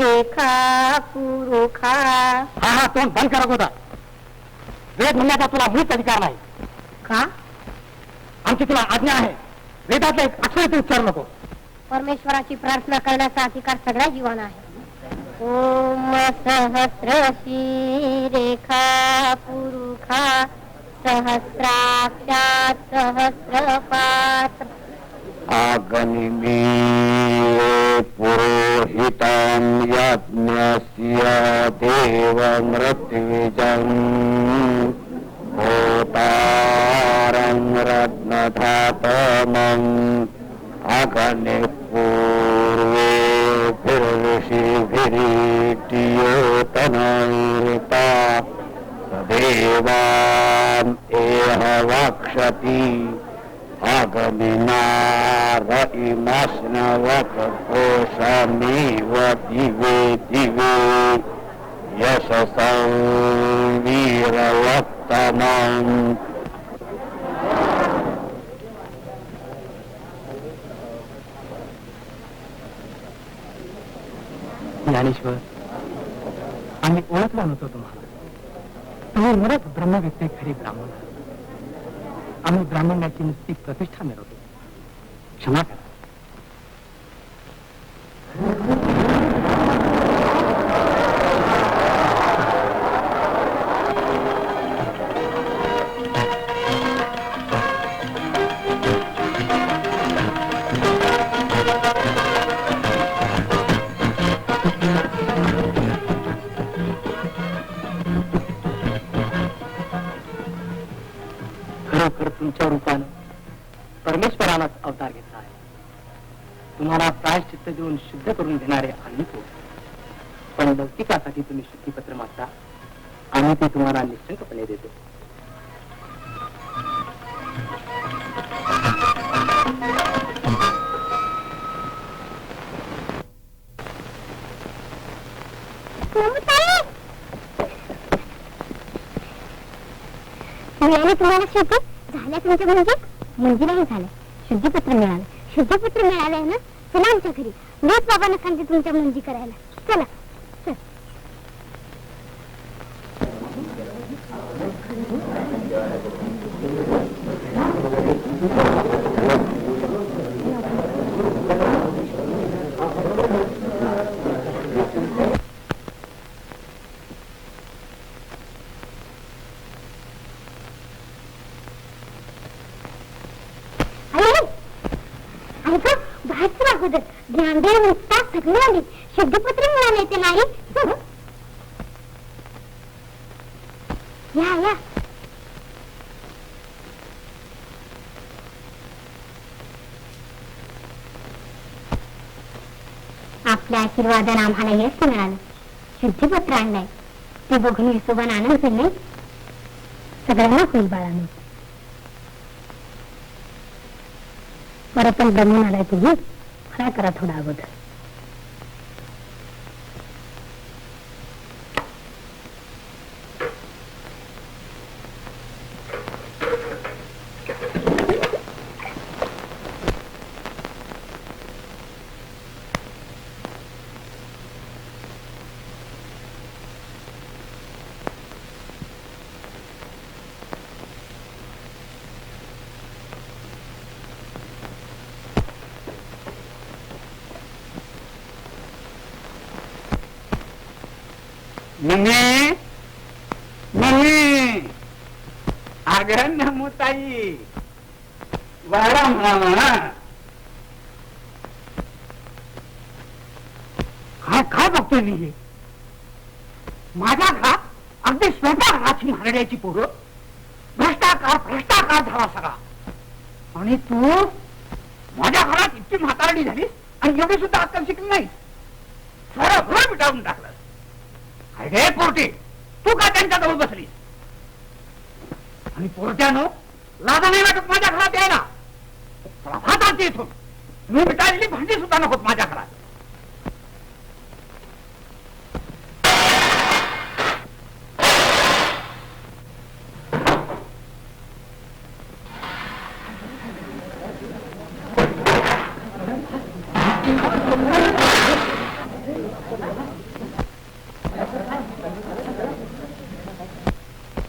रेखा पुरुखा. हा तोंड बंद करत होता. वेद म्हणण्याचा तुला मुळीच अधिकार नाही. का? आमची तुला आज्ञा आहे. वेदातला एक अक्षर तू उच्चारू नको. परमेश्वराची प्रार्थना करण्याचा अधिकार सगळ्या जीवांना आहे. ओम सहस्र रेखा पुरुखा सहस्राक्षात सहस्रपात. आगनिमे पुरोहितं यज्ञस्य देवमृत्युजं होतारं रत्नधातमम् अग्ने पूर्वेभिर्षिभिरीटियोतनैता सदेवान् एह वक्षति आगमिनार इमास्नवकोशमेव दिवे दिवे यशसं वीरवत्तमम्. ज्ञानेश्वर, आम्ही ओळखला नव्हतो तुम्हाला. तुम्ही मुळात ब्रह्मव्यक्ती खरी ब्राह्मण. आम्ही ब्राह्मणाची नुसती प्रतिष्ठा मिळवतो. क्षमा करा. खरोखर तुमच्या रूपानं परमेश्वरालाच अवतार घेतला आहे. तुम्हाला प्रायश्चित्त देऊन शुद्ध करून घेणारे आम्ही तो. पण लौकिकासाठी तुम्ही शुद्धीपत्र मागता. आम्ही ते तुम्हाला निश्चिंतपणे देतो. मिळाले तुम्हाला शुद्धी झाल्या तुमच्या मुंजी नाही झालं. शुद्धीपत्र मिळालं. शुद्धीपत्र मिळालंय ना. चला आमच्या घरी. मीच बाबांना सांगते तुमच्या मुंजी करायला. चला चल. बाहेरचं अगोदर ध्यानदेव नुसता सगळे आले शुद्धपत्र मिळाले ते नाही या या आपल्या आशीर्वादाने आम्हाला हेच मिळालं शुद्धीपत्र आणलंय ते बघून विसोबान आनंद होईल नाही सगळ्यांना होईल बाळानं परत पण दमून आलाय तुम्ही काय करा थोडा अगोदर मम्मी मम्मी अगं नमुताई वाडा म्हणा काय काय बघतोय मी हे? माझ्या घरात अगदी स्वयंपाकघराची म्हारड्याची पोरं भ्रष्टाचार झाला सगळा आणि तू माझ्या घरात इतकी म्हातारडी झालीस आणि एवढी सुद्धा अक्कल शिकली नाही सारं घर मिटावून टाकलं अरे पोरटे तू का त्यांच्या जवळ बसलीस आणि पोरट्यानं लाजा नाही वाटत माझ्या घरात यायला प्रभात आरती इथून मी मिटाळलेली भांडी सुद्धा नकोत माझ्या घरात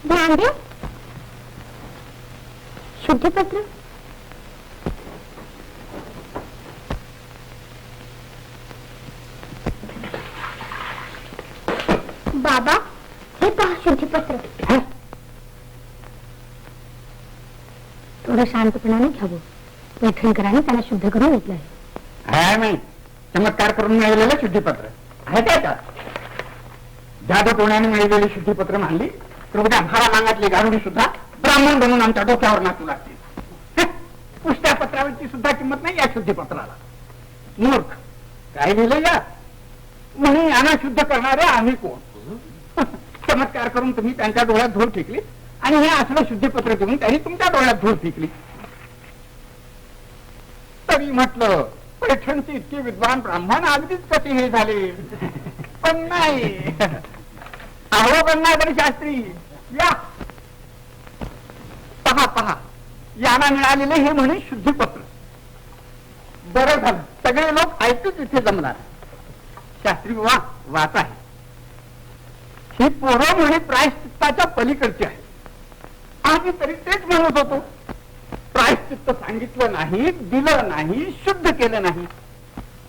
ध्यानदेव शुद्धीपत्र बाबा हे पहा शुद्धीपत्र थोडं शांतपणाने घ्यावं पैठणकरांनी त्याला शुद्ध करून घेतलं आहे नाही चमत्कार करून मिळवलेलं शुद्धीपत्र आहे त्याच्यात जादू टोण्याने मिळवलेली शुद्धीपत्र मानली तर उद्या भारामांगातली गारुडी सुद्धा ब्राह्मण बनून आमच्या डोक्यावर नाचू लागतील पुष्ट्या पत्रावरची सुद्धा किंमत नाही या शुद्धीपत्राला मूर्ख काय लिहिलं या म्हणे यांना शुद्ध करणारे आम्ही कोण चमत्कार करून तुम्ही त्यांच्या डोळ्यात धूळ फेकली आणि हे असलं शुद्धीपत्र देऊन त्यांनी तुमच्या डोळ्यात धूळ फेकली तरी म्हटलं पैठणची इतकी विद्वान ब्राह्मण अगदीच कसे हे झाले पण नाही अहो गंगाधर शास्त्री या पहा पहा यांना मिळालेले हे म्हणे शुद्धीपत्र बरं झालं सगळे लोक ऐकूच इथे जमणार शास्त्री वा वाच आहे ही पोरं म्हणे प्रायश्चित्ताच्या पलीकडची आहे आम्ही तरी तेच म्हणत होतो प्रायश्चित्त सांगितलं नाही दिलं नाही शुद्ध केलं नाही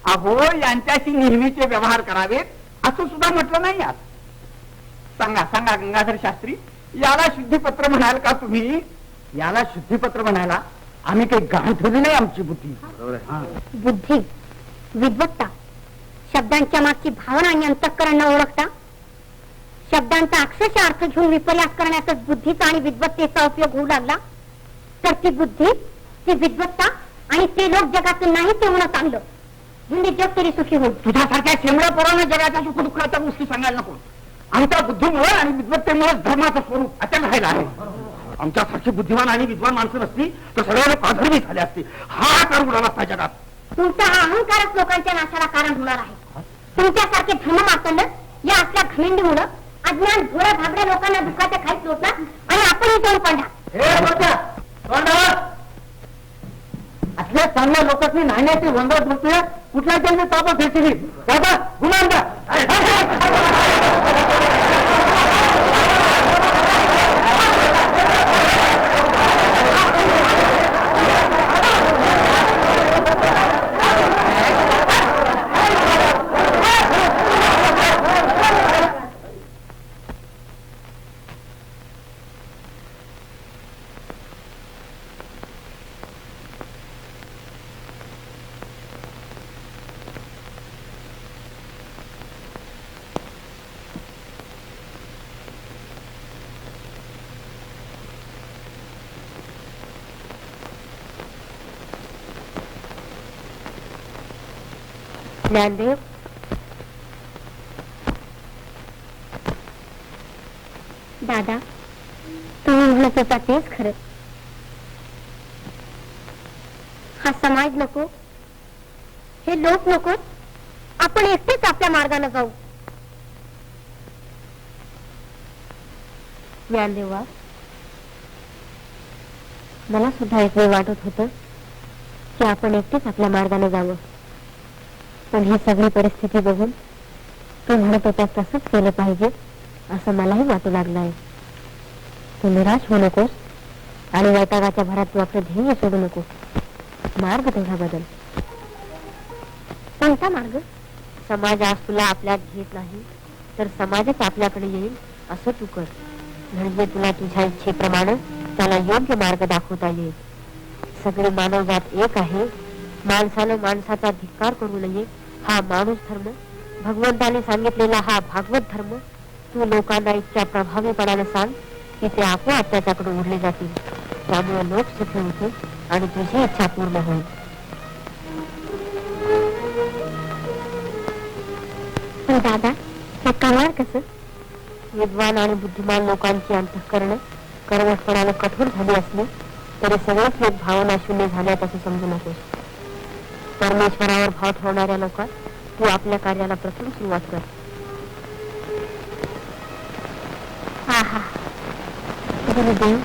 अहो यांच्याशी नेहमीचे व्यवहार करावेत असं सुद्धा म्हटलं नाही यात सांगा सांगा गंगाधर शास्त्री याला शुद्धीपत्र म्हणाल का तुम्ही याला शुद्धीपत्र म्हणायला आम्ही काही गाण ठेवली नाही आमची बुद्धी बुद्धी विद्वत्ता शब्दांच्या मागची भावना आणि अंतःकरण न ओळखता शब्दांचा अक्षरशः अर्थ घेऊन विपर्यास करण्यातच बुद्धीचा आणि विद्वत्तेचा उपयोग होऊ लागला तर ती बुद्धी ती विद्वत्ता आणि ते लोक जगातून नाही ते होणं चांगलं म्हणजे जग तरी सुखी होईल तुझ्यासारख्या शेमड्या पोराने जगाच्या सुखदुःखाच्या गोष्टी सांगायला नको आमच्या बुद्धीमुळे आणि विद्वत्तेमुळे धर्माचं स्वरूप अचल राहिलं आहे आमच्यासारखी बुद्धिमान आणि विद्वान माणसं नसती तर सगळे लोक अधर्मी झाले असते हा कर उडाला असता जगात तुमचा हा अहंकारच लोकांच्या नाशाला कारण होणार आहे तुमच्यासारखे धर्म मातंड या असल्या घमेंडीमुळं अज्ञान भोळ्या भाबड्या लोकांना दुःखाच्या खाईत लोटणार आणि आपणही जाऊन पडणार असल्या चांगल्या लोकांनी नाण्याची वंदर धुतल्या कुठल्या त्यांनी ताबा फेकली दादा गुलाम ज्ञानदेव, दादा, तुम्ही म्हणत होता तेच खरं. हा समाज नको, हे लोक नको, आपण एकटेच आपल्या मार्गाने जाऊ. ज्ञानदेवा, मला सुद्धा एक वेळ वाटत होतं की आपण एकटेच आपल्या मार्गाने जावं, पण ही सगळी परिस्थिती बघून तू म्हणत होता तसंच केलं पाहिजे असं मलाही वाटू लागलं आहे. तू निराश होऊ नकोस आणि वैतागाच्या भरात तू आपलं ध्येय सोडू नकोस. मार्ग तेवढा बदल. कोणता मार्ग? समाज आज तुला आपल्यात घेत नाही तर समाजच आपल्याकडे येईल असं तू कर. म्हणजे तुला तुझ्या इच्छेप्रमाणे त्याला योग्य मार्ग दाखवता येईल. सगळी मानवजात एक आहे. माणसानं माणसाचा धिक्कार करू नये हा माणूस धर्म, भगवंताने सांगितलेला हा भागवत धर्म. तू लोकांना इतक्या प्रभावीपणाने सांग की ते आपोआप त्याच्याकडे उरले जातील. त्यामुळे लोक सुखी होतील आणि तुझी इच्छा पूर्ण होईल. पण दादा, हे करणार कसं? विद्वान आणि बुद्धिमान लोकांची अंतःकरणं कर्मठपणाने कठोर झाली असली तरी सगळेच लोक भावना शून्य झाल्यात असं समजू नकोस. परमेश्वरावर भाव ठेवणाऱ्या लोकात तू आपल्या कार्याला प्रथम सुरुवात कर. आहा, गुरुदेव,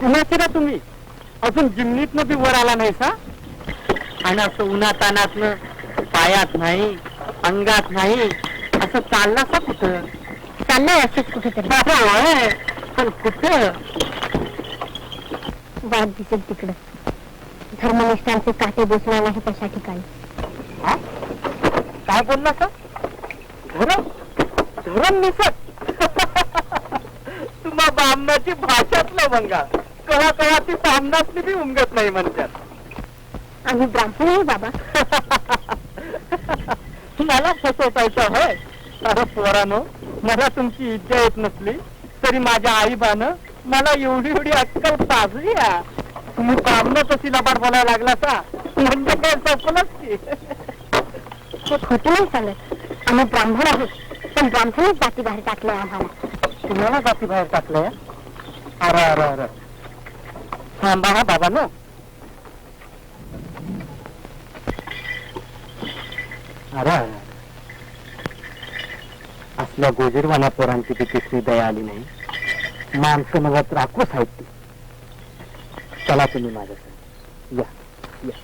पुण्याचे तुम्ही अजून जिमनीतनं बी वर आला नाही सा? आणि असं उन्हातानातनं पायात नाही, अंगात नाही, असं चालला सा कुठं? चाललंय असंच कुठेतरी. होय, पण कुठं? वाद दिसेल तिकडं. धर्मनिष्ठांचे काटे बसणार नाही तशा ठिकाणी. काय बोलला सा? धरम धरम निसट. तुम्हा बामणाची भाषातलं बंगा. कवा कवा ती सामनातली बी उमगत नाही म्हणतात. आम्ही ब्राह्मण आहे बाबा. मला फसवतायचं होय? अरे पोरानो, मला तुमची इज्जा येत नसली तरी माझ्या आईबानं मला एवढी एवढी अक्कल पाजली. तुम्ही बामणं तशी लबाड बोलायला लागला सा म्हणजे काय संपलंच की. खोटं नाही सांगत. आम्ही ब्राह्मण आहोत, पण ब्राह्मणच जाती बाहेर टाकलंय आम्हाला. तुम्हाला जाती बाहेर टाकलंय? अरे अरे अरे, थांबा हा बाबा नो. अरे असल्या गोजीरवाना पोरांची तिसरी दया आली नाही. माणसं मग राखूच आहेत ती. चला तुम्ही माझ्यासाठी या या.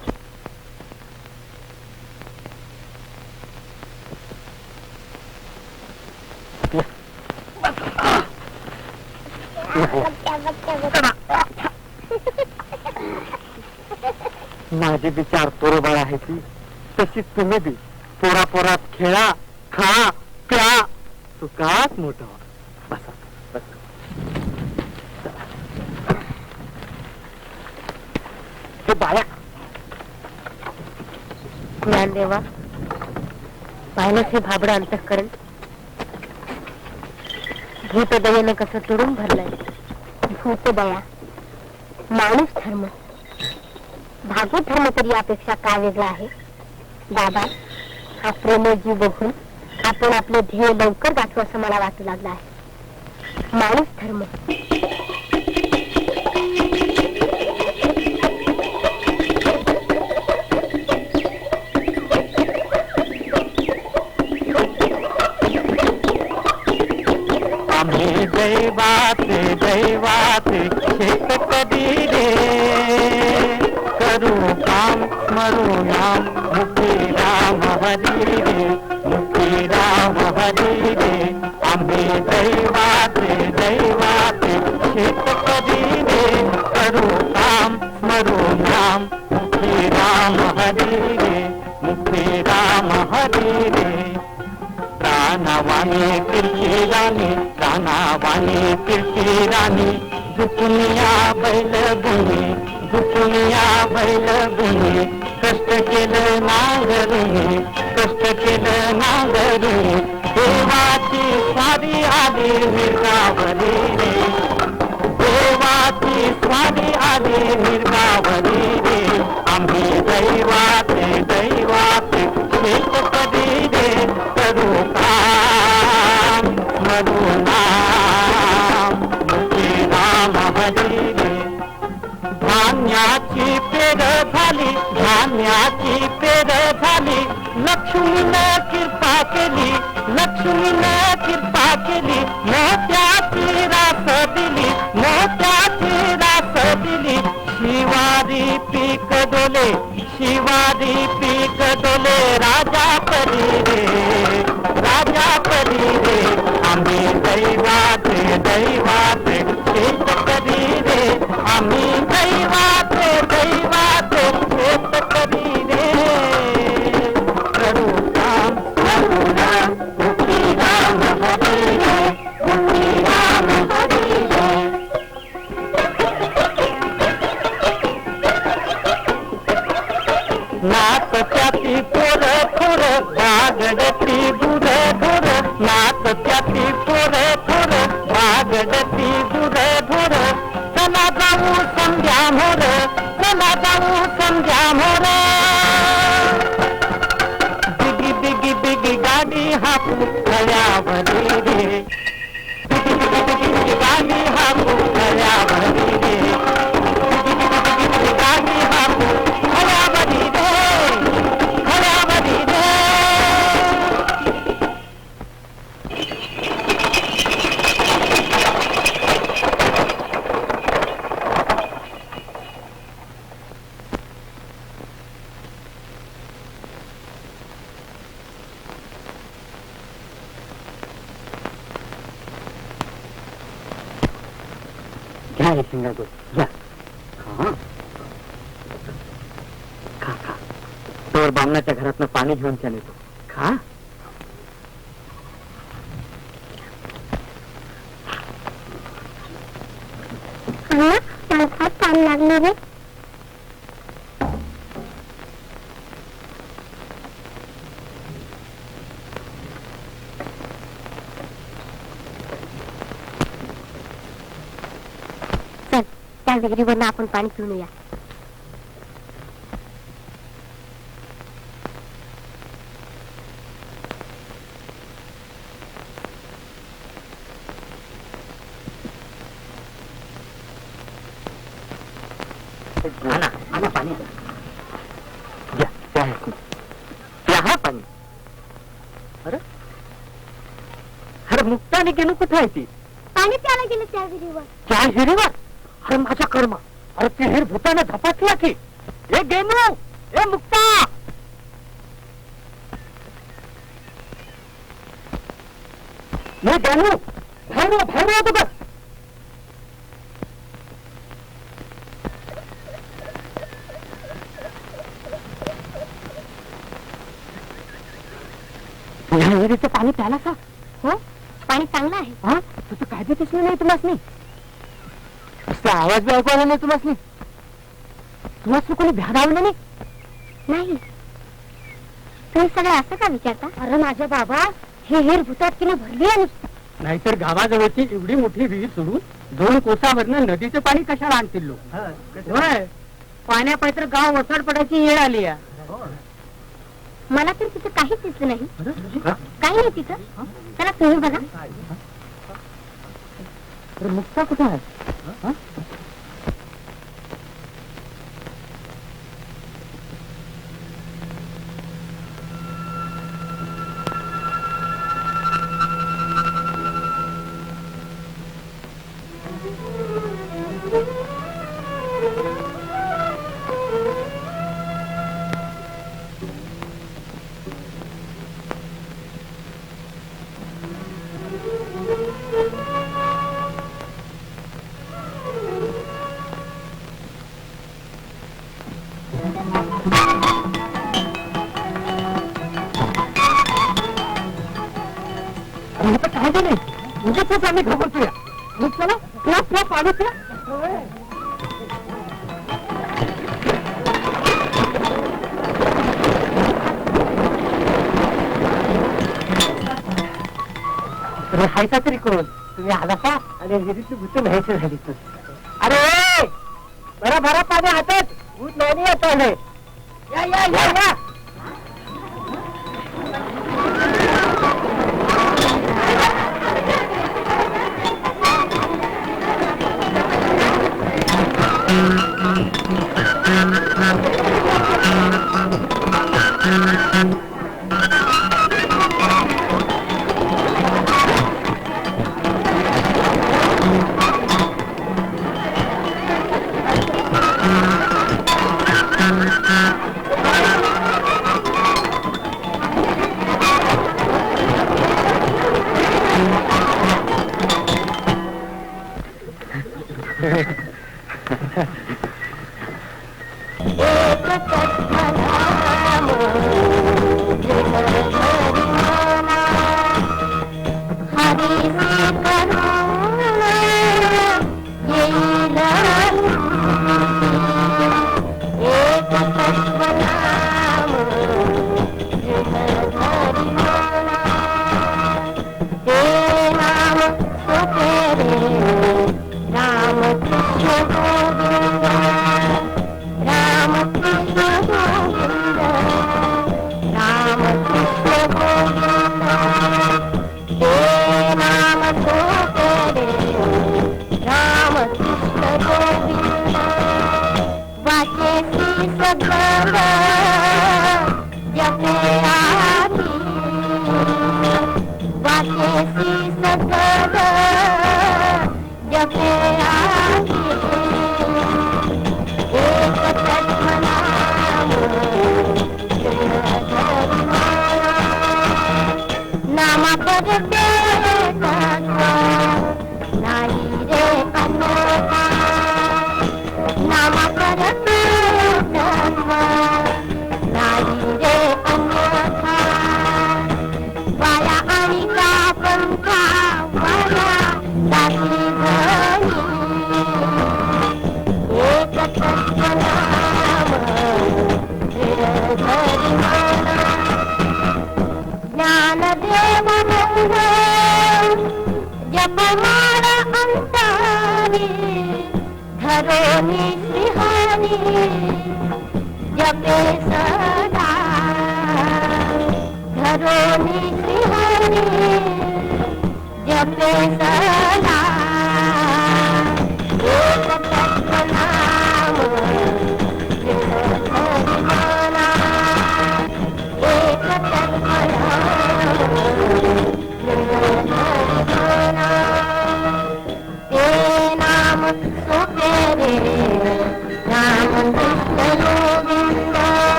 माझे विचार पोरबाळ आहे ती तशीच तुम्ही बी पोरा पोरात खेळा, खा, प्या, सुखात मोठं व्हा. बसा बसा. हे बाया ज्ञानदेवा, पाहिलंच हे भाबडं अंतःकरण. भूतदयेनं कसं तुडून भरलंय. भूतदया, माणूस धर्म, भागवत धर्म तर यापेक्षा काय वेगळा आहे? दादा, हा प्रेमळ जीव बघून आपण आपलं ध्येय लवकर गाठू असं मला वाटू लागलं आहे. माणूस धर्म. आम्ही दैवाचे दैवाचे शेत कधी रे करू काम स्मरू नाम मुखी राम हरी रे मुखी राम हरी रे. आम्ही दैवाचे दैवाचे शेत कधी रे करू काम स्मरू नाम मुखी राम हरी रे मुखी राम हरी रे. प्राणवाणी किरकिराणी प्राणवाणी किरकिराणी दुनिया बैल गुणी दुनिया बैल गुणी कष्ट केलं नागरुणी कष्ट केलं नांगरून देवाची स्वारी आली मिरगावली रे देवाची स्वारी आली मिरगावली रे आम्ही दैवाचे शेतकरी रे करू काम स्मरू नाम राम हरी रे धान्याची पेर झाली लक्ष्मीनं कृपा केली मोत्याची रास दिली शिवारी पीक डोले राजा परी रे आम्ही दैवाचे शेतकरी रे आम्ही दैवाचे शेतकरी रे करू काम राम हरी राम नाच त्याती पोर बागडती दूर नाच त्याती पोर बागडती दूर चला जाऊ संध्या मोर बिगी गाडी हापू खळ्यावरी रे बिगी गाडी हापू खळ्यावरी रे गाडी हापू खळ्यावरी रे घ्या हे शिंगागोट घ्या खा तोवर बामणाच्या घरातनं पाणी घेऊन त्या येतो खा मला फार ताण लागलं रे चल त्या विहिरीवरनं आपण पाणी पिऊन या पाणी द्या पाणी अरे मुक्ताने गेलो कुठे आहे ती पाणी प्यायला गेलं त्या विहिरीवर त्या हिरीवर अरे माझ्या कर्म अरे ती हिर भूताने झपाटला की ए गेनू ए मुक्ता नाही गेनू बाहेर होतो बस विहिरीचं पाणी प्याला का हो पाणी चांगलं आहे हा तुझं काय बी दिसलं नाही तुलाच नाही असला आवाज बी ऐकू आला नाही तुलाच नाही तुलाच कोणी भ्याडावलं नाही तुम्ही सगळं असं का विचारता अरे माझ्या बाबा हे हिर भूतात की भरली आहे नाहीतर गावाजवळची एवढी मोठी विहीर सोडून 2 कोसावरनं नदीचं पाणी कशाला आणतील लोक पाण्यापायत्र गाव वसाड पडायची येळ आली आहे मला तर तिथं काहीच दिसलं नाही काही नाही तिथं चला तुम्ही बघा मुक्ता कुठे आहे काय झाले उगाच आम्ही घाबरतोय मग चला पाणी प्या अरे हायचा तरी कोण तुम्ही आला का आणि विहिरीतली भूत न्यायची झाली तू अरे बरा बरा पाणी हातात भूत नाही येत आहे या या या या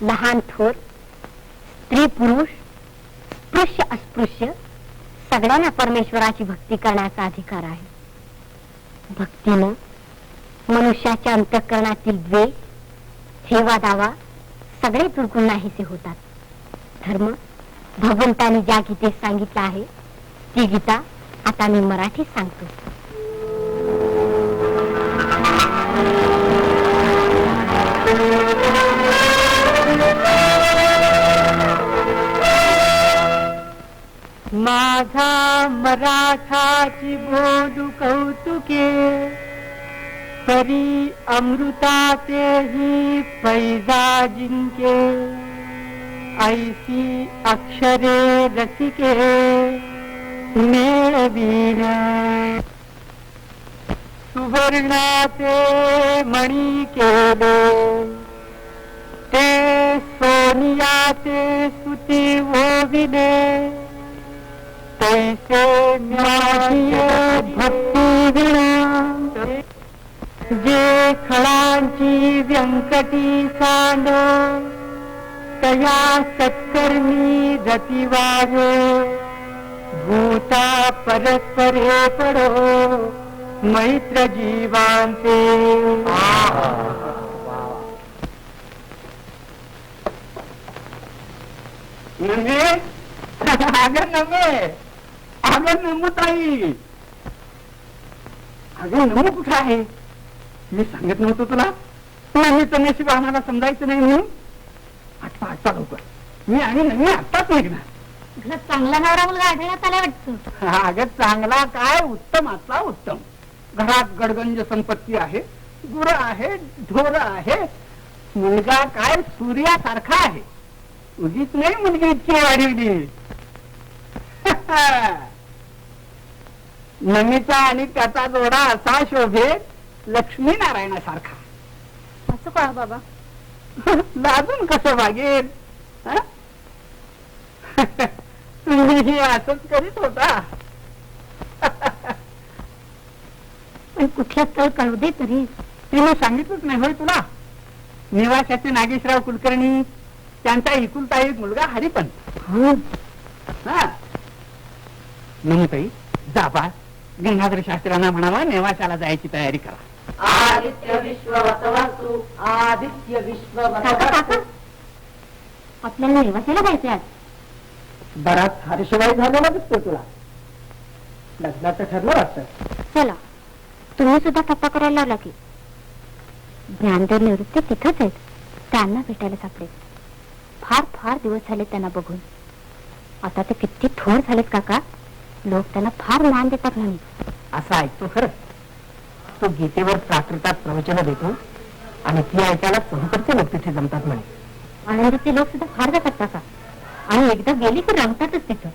लहान थोर स्त्री पुरुष स्पृश्य अस्पृश्य सगळ्यांना परमेश्वराची भक्ती करण्याचा अधिकार आहे. भक्तीनं मनुष्याच्या अंतःकरणातील द्वेष ठेवा दावा सगळे तुडकून नाहीसे होतात. धर्म भगवंतांनी ज्या गीतेत सांगितलं आहे ती गीता आता मी मराठीत सांगतो. माझा मराठाची बोलू कौतुके परी अमृतातेही पैजा जिंके ऐसी अक्षरे रसिके मेळवीन सुवर्णाचे मणी केले ते सोनियाचे सुती ओविले तैसे माझी भक्ती विना जे खळांची व्यंकटी सांड तया सत्कर्मी रती वाजे भूता परस्परे पडो मैत्र जीवांचे अगं नमू ताई, अगं नमू कुठं आहे? मी सांगत नव्हतो तुला नवीचं नशीब आम्हाला समजायचं नाही म्हणून. आठवा लवकर, मी आणि नवी आत्ताच निघणार. घरात चांगला नवरा मुलगा आढळण्यात आला वाटतं. अगं चांगला काय, उत्तमातला उत्तम. घरात गडगंज संपत्ती आहे, गुरं आहे, ढोर आहे. मुलगा काय सूर्यासारखा आहे. उगीच नाही मुलगी इतकी वाढवली. नमीचा आणि त्याचा जोडा असा शोभेत लक्ष्मीनारायणासारखा. असं का बाबा? लाजून कसं वागेल? तुम्ही असंच करीत होता. पण कुठलं स्थळ कळू दे तरी. तिने सांगितलंच नाही होय तुला? निवासाचे नागेशराव कुलकर्णी, त्यांचा एकुलता एक मुलगा हरिपंत. नमुताई जा बा, गंगाधर शास्त्र्यांना म्हणावा नेवासाला जायची तयारी करा. आदित्य विश्व वसवस्तु, आदित्य विश्व काका, आपल्याला निवासाला जायचंय आज. बराच हर्षवाई झालेला दिसतोय तुला. लग्नाचं ठरलं वाटतं. चला, तुम्ही सुद्धा टप्पा करायला लावला की. ज्ञानदेव निवृत्ती तिथंच आहेत, त्यांना भेटायला सापडेल. फार फार दिवस झाले त्यांना बघून. आता ते किती थोर झालेत काका, लोक त्यांना फार मान देतात म्हणून. असं ऐकतो खरं. तो गीतेवर प्राकृतात प्रवचन देतो आणि ती ऐकायला चहूकडचे लोक तिथे जमतात म्हणे. आनंदीचे लोक सुद्धा फार जातात काका, आणि एकदा गेली की रंगतातच तिथं.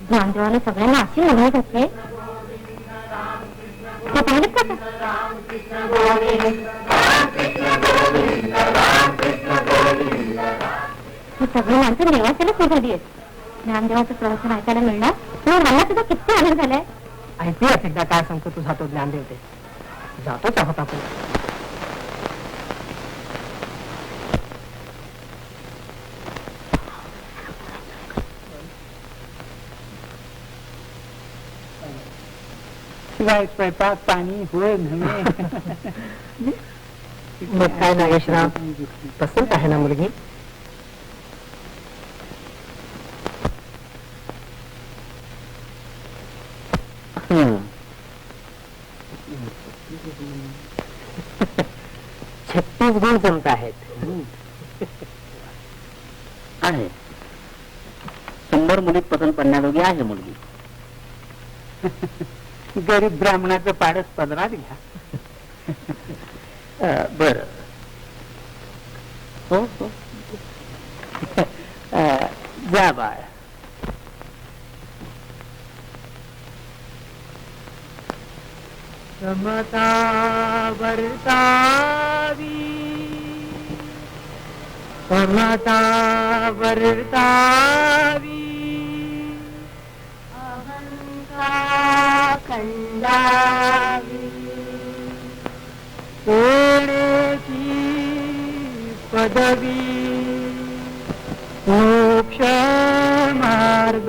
ज्ञानदेवाने सगळ्यांना अशी निर्णय घेतले. ते पाहिलं काका? ही सगळी माणसं नेवासालाच निघाली आहेत. ज्ञानदेवाचं प्रवचन ऐकायला मिळणार म्हणून मला सुद्धा किती आनंद झालाय. ऐकूयाच एकदा काय सांगतो तुझा तो ज्ञानदेव ते. जातोच आहोत आपण. शिवाय स्वयंपाक पाणी होय नव्हे. मग काय नागेशराव, पसंत आहे ना मुलगी? छत्तीस गुण जमत आहेत. आहे 100 मुलीत पसंत पडण्याजोगी आहे मुलगी. गरीब ब्राह्मणाचं पाडस पदरात घ्या. बर हो हो. जा बाळ. समता वर्तावी, समता वर्तावी, खंडावी सोनेची पदवी मोक्ष मार्ग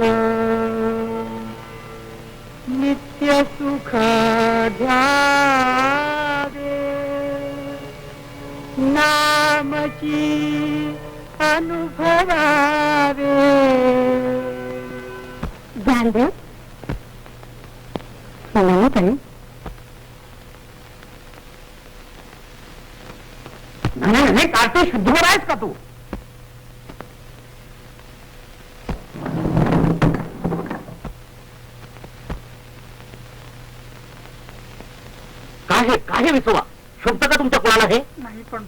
नित्य सुख ध्यावे नामची अनुभवावे. ज्ञानदेव म्हणाला पण नाही कार्तिक शुद्धवर आहेस का तू? काय विसवा शोभतं का तुमच्या कोणाला हे? नाही पण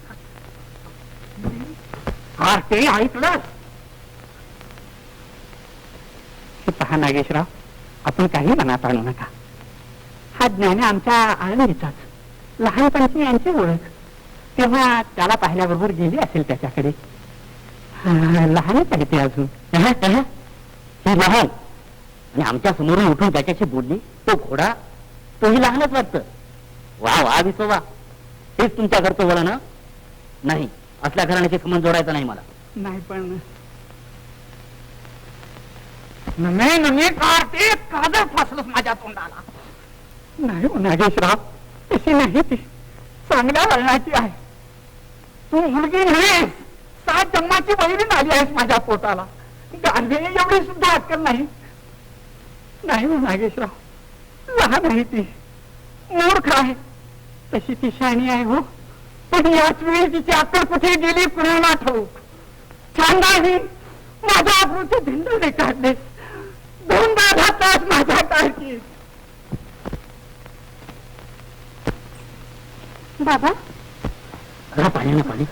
हा ते ऐकलं. हे पहा नागेशराव, आपण काही मनात आणू नका. हा ज्ञानी आमच्या आळंदीचाच, लहानपणची यांची ओळख. तेव्हा त्याला पाहिल्याबरोबर गेली असेल त्याच्याकडे. लहानच आहे ते अजून. ही लहान आणि आमच्या समोरून उठून त्याच्याशी बोलली. तो घोडा तोही लहानच वाटतं. वा वा विसोबा, हेच तुमच्या घरचं वळण ना? नाही, असल्या घराण्याशी संबंध जोडायचा नाही मला. नाही पण नमे ते काजळ फासलंच माझ्या तोंडाला. नाही हो नागेशराव, तशी नाही ती. चांगल्या वळणाची आहे. तू मुलगी नाहीस, 7 जन्माची वैरी आली आहेस माझ्या पोटाला. गाढवे एवढी सुद्धा अक्कल नाही. नाही हो नागेशराव, लहान आहे ती, मूर्ख आहे. तशी ती शहाणी आहे हो, पण याच वेळी तिची अक्कल कुठे गेली कुणाला ठाऊक. सांगाही माझ्या आकृती धिंडले काढले. 2 तास माझ्या टाळकी. बाबा, पाणी ना पाणी.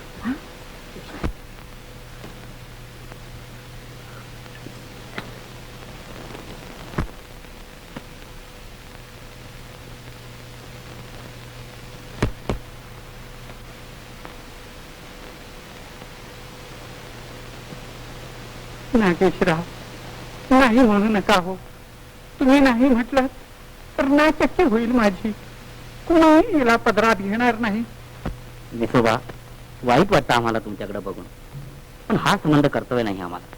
नागेशराव, नाही म्हणू नका हो. तुम्ही नाही म्हटलं तर नाचक्की होईल माझी. कुणी हिला पदरात घेणार नाही. विसोबा, वाईट वाटतं आम्हाला तुमच्याकडे बघून, पण हा संबंध कर्तव्य नाही आम्हाला.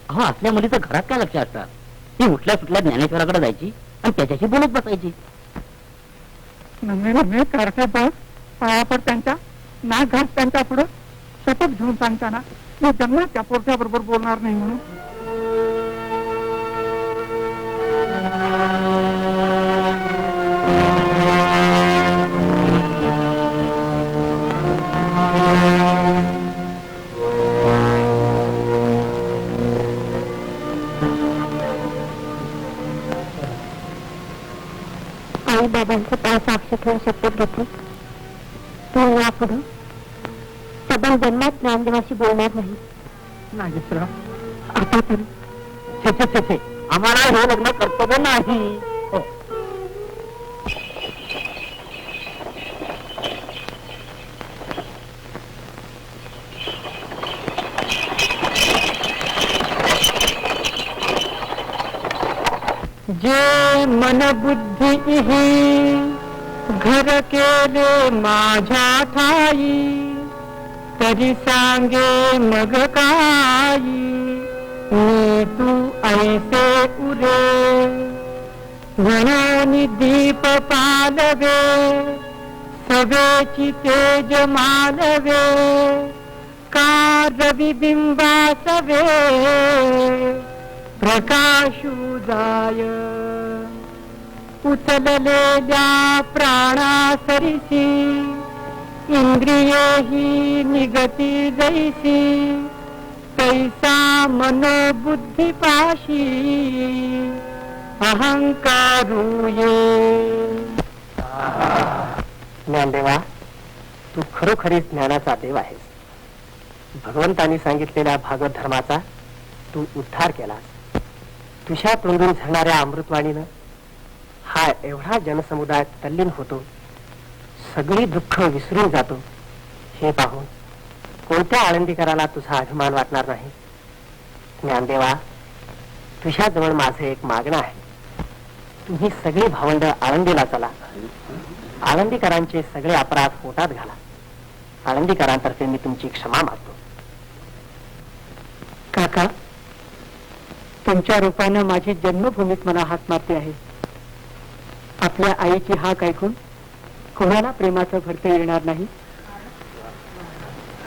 अहो, असल्या मुलीचं घरात काय लक्ष असतात? ती उठल्या सुटल्या ज्ञानेश्वराकडे जायची आणि त्याच्याशी बोलत बसायची. नम्मे कारण्या बस पाया पर त्यांच्या नाक घास त्यांच्या पुढं शपथ घेऊन सांगताना मी जन्मात त्या पोरच्या बरोबर बोलणार नाही म्हणून. आई बाबांचं पाय साक्ष ठेवून शपथ घेते, तुम्ही यापुढे सबन जन्मात ज्ञानदेवाशी बोलणार नाही. नागेशराव, आता तरी छे, आम्हाला हे लग्न कर्तव्य नाही. हो. जे मन बुद्धी ही घर केले माझ्या ठाई, तरी सांगे मग काही मी तू ऐसे उरे. म्हणानी दीप पालवे सवेची तेज मालवे, का रविबिंबासवे प्रकाशू जाय. उचललेल्या प्राणासरिसी इंद्रिये ही निगती जैसी, तैसा मनोबुद्धी पाशी अहंकारू ये. ज्ञानदेवा, तू खरोखरीच ज्ञानाचा देव आहेस. भगवंतांनी सांगितलेल्या भागवत धर्माचा तू उद्धार केलास. तुझ्या तोंडून झरणाऱ्या अमृतवाणीनं हा एवढा जनसमुदाय तल्लीन होतो, सगळी दुःख विसरून जातो. हे पाहून कोणत्या आळंदीकराला तुझा अभिमान वाटणार नाही? ज्ञानदेवा, तुझ्याजवळ माझं एक मागणं आहे. तुम्ही सगळी भावंड आळंदीला चला. आळंदीकरांचे सगळे अपराध पोटात घाला. आळंदीकरांतर्फे मी तुमची क्षमा मागतो. काका, तुमच्या रूपानं माझी जन्मभूमीत मला हात मारते आहे. आपल्या आईची हाक ऐकून कोणाला प्रेमाचं भरते येणार नाही.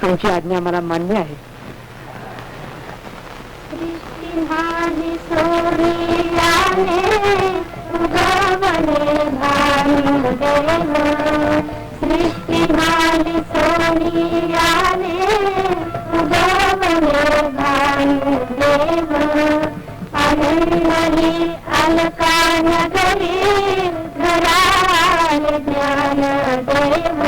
तुमची आज्ञा मला मान्य आहे. अलका नगरी घराल ज्ञान देव.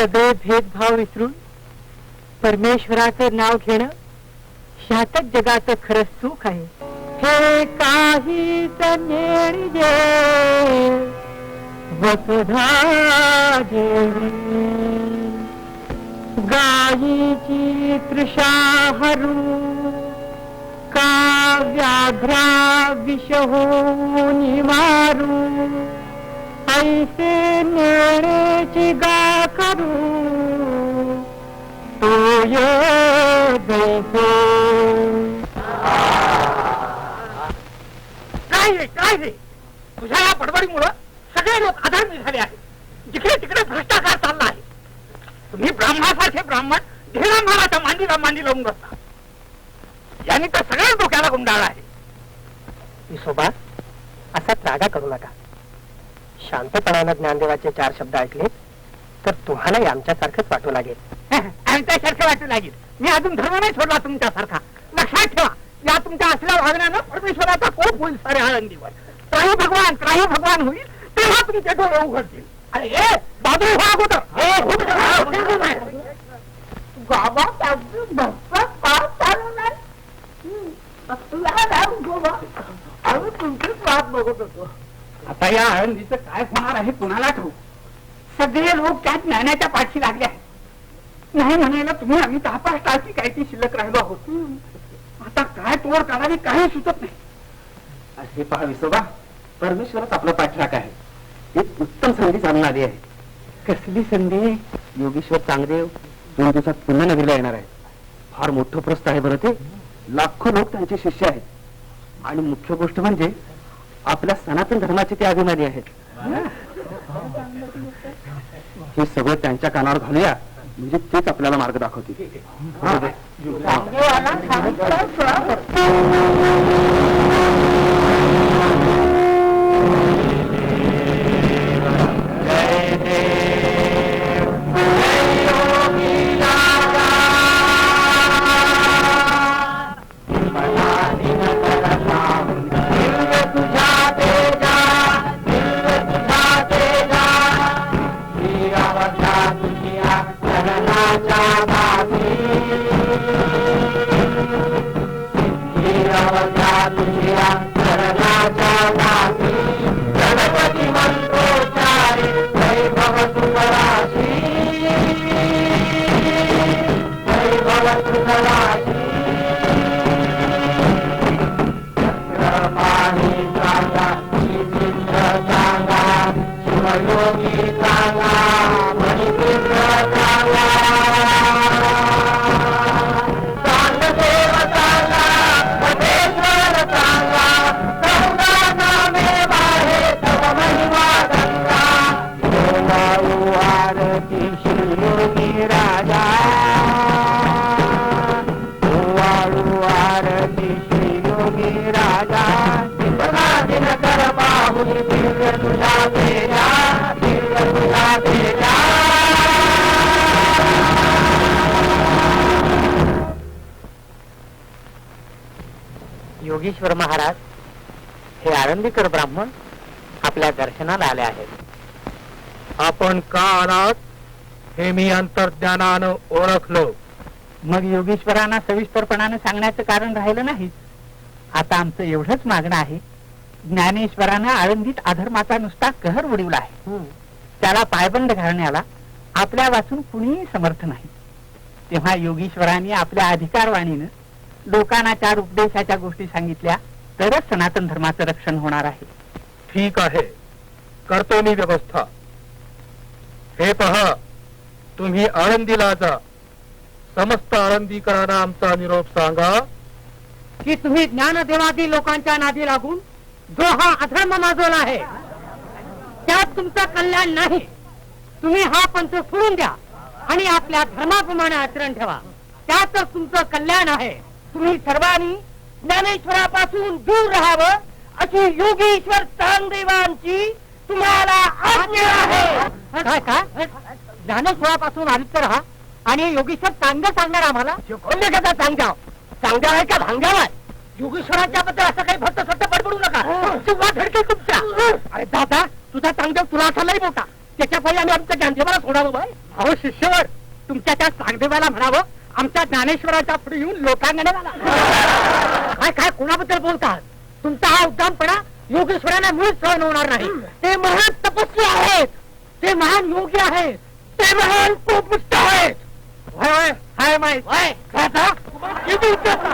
सगळे भेदभाव विसरून परमेश्वराचं नाव घेणं ह्यातच जगाचं खरं सुख आहे. हे काहीच नेणजे वसुधा देवी, गायीची तृषा हरू का व्याघ्रा विष होऊन मारू, ऐसे नेण्याची गा करू तोय जैसे. काय रे तुझ्या या बडबडीमुळं सगळे लोक आधार झाले आहेत. जिकडे तिकडे भ्रष्टाचार चालला आहे. तुम्ही ब्राह्मणासारखे ब्राह्मण ढेला माराच्या मांडी लावून बसता. यांनी तर सगळ्याच डोक्याला गुंडाळला आहे. विसोबा, असा त्रागा करू नका. शांतपणानं ज्ञानदेवाचे 4 शब्द ऐकले तर तुम्हालाही आमच्यासारखंच वाटू लागेल. आमच्यासारखं वाटू लागेल. मी अजून धर्म नाही सोडला तुमच्यासारखा. लक्षात ठेवा, या तुमच्या असल्या वागण्यानं परमेश्वराचा कोप होईल साऱ्या आळंदीवर. त्राही भगवान होईल तेव्हा तुमचे डोळे उघडतील. अरे हे बाजू व्हा अगोदर. आता या आळंदीचं काय होणार आहे कुणाला ठाऊ. सगळे लोक त्या ज्ञानाच्या पाठी लागले आहेत. नाही म्हणायला तुम्ही आम्ही 10-5 तारखी काय ती शिल्लक राहिलो आहोत. आता काय तोड काढावी काही सुचत नाही. असे पहा विसोबा, परमेश्वरच आपला पाठराख आहे. एक उत्तम संधी सामना आली आहे. कसली संधी? योगेश्वर चांगदेव 2 दिवसात पुन्हा नगरीला येणार आहे. फार मोठं प्रस्त आहे बरं ते. लाखो लोक त्यांचे शिष्य आहेत. आणि मुख्य गोष्ट म्हणजे आपल्या सनातन धर्माचे ते अभिमानी आहेत. हे सगळं त्यांच्या कानावर घालूया, म्हणजे तेच आपल्याला मार्ग दाखवतील. योगेश्वर महाराज हे आळंदीकर ब्राह्मण आपल्या दर्शनाला आले आहेत. आपण का आलात हे मी अंतर्ज्ञानानं ओळखलो. मग योगेश्वरांना सविस्तरपणानं सांगण्याचं कारण राहिलं नाही. आता आमचं एवढंच मागणं आहे, ज्ञानेश्वरानं आळंदीत अधर्माचा नुसता कहर उडवला आहे. त्याला पायबंद घालण्याला आपल्या वाचून कुणीही समर्थ नाही. तेव्हा योगेश्वरांनी आपल्या अधिकारवाणीनं लोकांना 4 उपदेशाच्या गोष्टी सांगितल्या तरच सनातन धर्माचं रक्षण होणार आहे. ठीक आहे, करतो मी व्यवस्था. हे पहा, तुम्ही आळंदीला जा. समस्त आळंदीकरांना आमचा निरोप सांगा की तुम्ही ज्ञानदेवादी लोकांच्या नादी लागून जो हा अधर्म माजवला आहे त्यात तुमचं कल्याण नाही. तुम्ही हा पंथ सोडून द्या आणि आपल्या धर्माप्रमाणे आचरण ठेवा, त्यातच तुमचं कल्याण आहे. तुम्ही सर्वांनी ज्ञानेश्वरापासून दूर राहावं अशी योगेश्वर चांगदेवांची तुम्हाला आज्ञा आहे. काय काय ज्ञानेश्वरापासून आलिप्त राहा आणि योगेश्वर चांगलं सांगणार आम्हाला? कोणत्या कसा चांगल्या आहे का भांग्याव आहे? योगेश्वराच्या बद्दल असं काही भक्त सट्ट बडबडू नका किंवा धडके तुमच्या. अरे दादा, तुझा चांगदेव तुला असा लई मोठा, त्याच्या पायी आम्ही आमच्या ज्ञानदेवाला सोडावं बाय. अहो शिष्यवर तुमच्या त्या सांगदेवाला म्हणावं आमच्या ज्ञानेश्वराच्या पुढे येऊन लोकांगणे काय काय कोणाबद्दल बोलतात? तुमचा हा उद्दामपणा योगेश्वरांना मुळीच सहन होणार नाही. ते महान तपस्वी आहेत, ते महान योगी आहेत, ते महान कोपमुक्त आहेत. होय होय हाय माहित होय किती उद्योग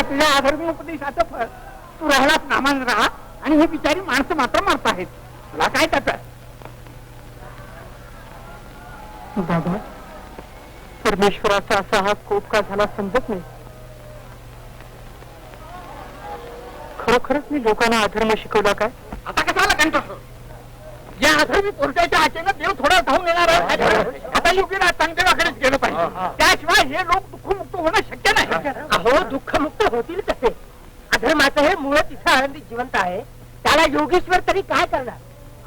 तुझ्या अधर्म उपदेशाचं फळ तू राहिलास नामान राहा आणि हे बिचारी माणसं मात्र मारत आहेत. तुला काय त्याचं? दादा परमेश्वराचा असा हा कोप का झाला समजत नाही. खरोखरच मी लोकांना अधर्म शिकवला काय? आता कशाला कंटोस? या अधर्मी पोरट्याच्या हातेनं देव थोडं धावून येणार आहे. आता योगीला चांगदेवाकडेच गेलं पाहिजे. त्याशिवाय हे लोक दुःखमुक्त होणं शक्य नाही. अहो दुःखमुक्त होतील कसे? अधर्माचं हे मुळच इथं आनंदी जिवंत आहे. त्याला योगेश्वर तरी काय करणार?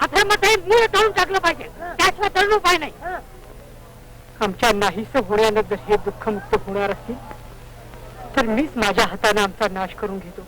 अधर्माचं हे मूळ तळून टाकलं पाहिजे. त्याशिवाय तळून उपाय नाही. आमच्या नाहीस होण्यानं जर हे दुःखमुक्त होणार असतील तर मीच माझ्या हाताने आमचा नाश करून घेतो.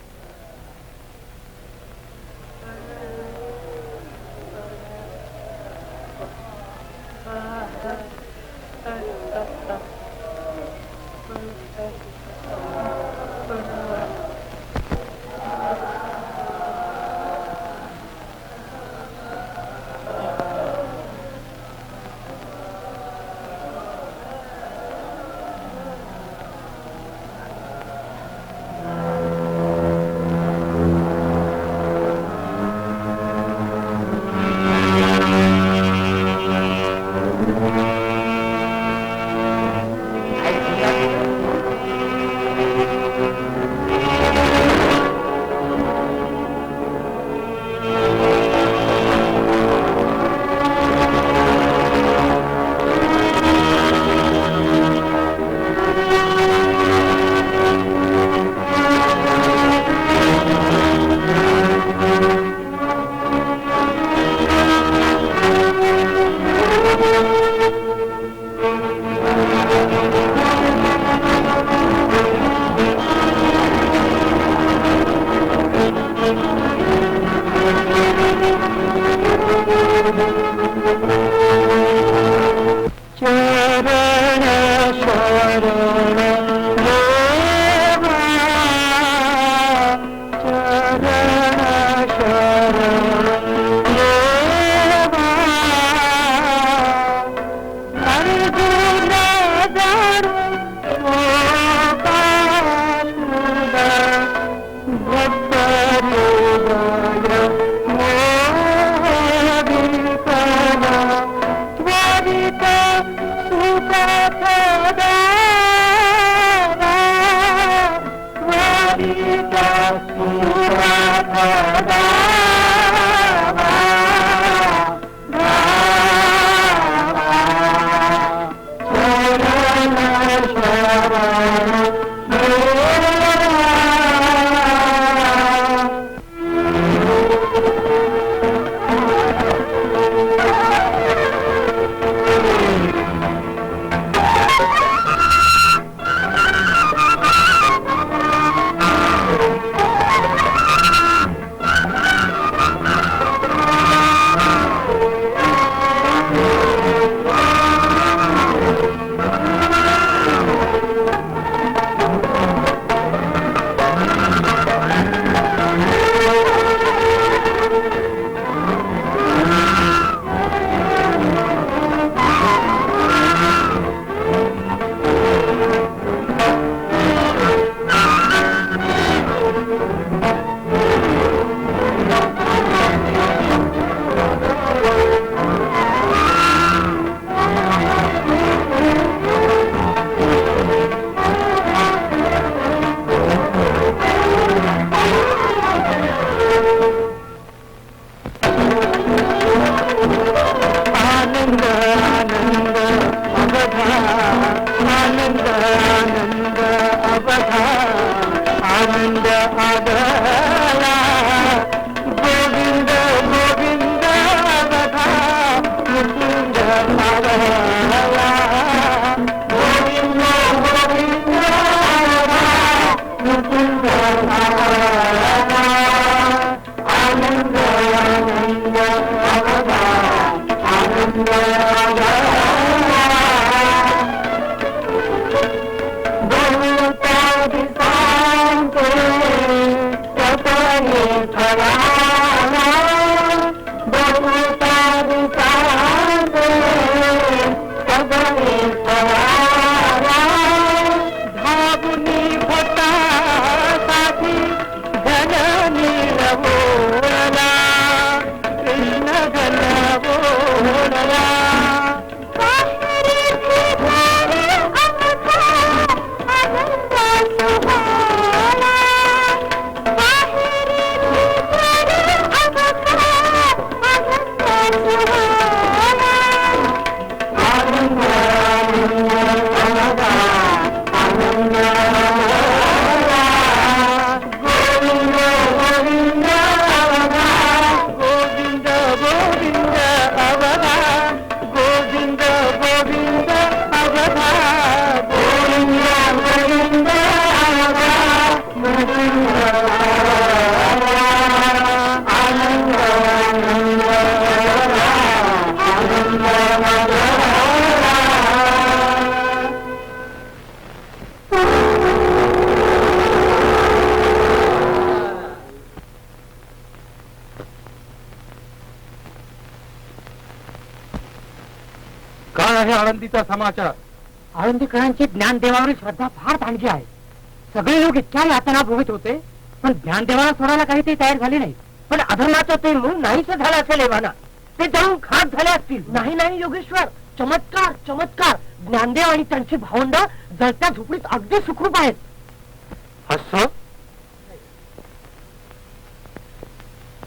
आगला गोविंद गोविंद अवधा मुकुंद आगला गोविंद गोविंद अवधा मुकुंद आगला आनंद आनंद अवधा आनंद आगला काय आहे आळंदीचा समाचार? आळंदीकरांची ज्ञानदेवावरील श्रद्धा फार चांगली आहे. सगळे लोक इतक्या यातना भोगत होते, पण ज्ञानदेवाला सोडायला काही ते तयार झाले नाही. पण अधर्माचं ते मूळ नाहीच झालं असेल एव्हाना. ते जाऊन खाक झाले असतील. नाही नाही योगेश्वर, चमत्कार चमत्कार. ज्ञानदेव आणि त्यांची भावंड जळत्या झोपडीत अगदी सुखरूप आहेत. असं?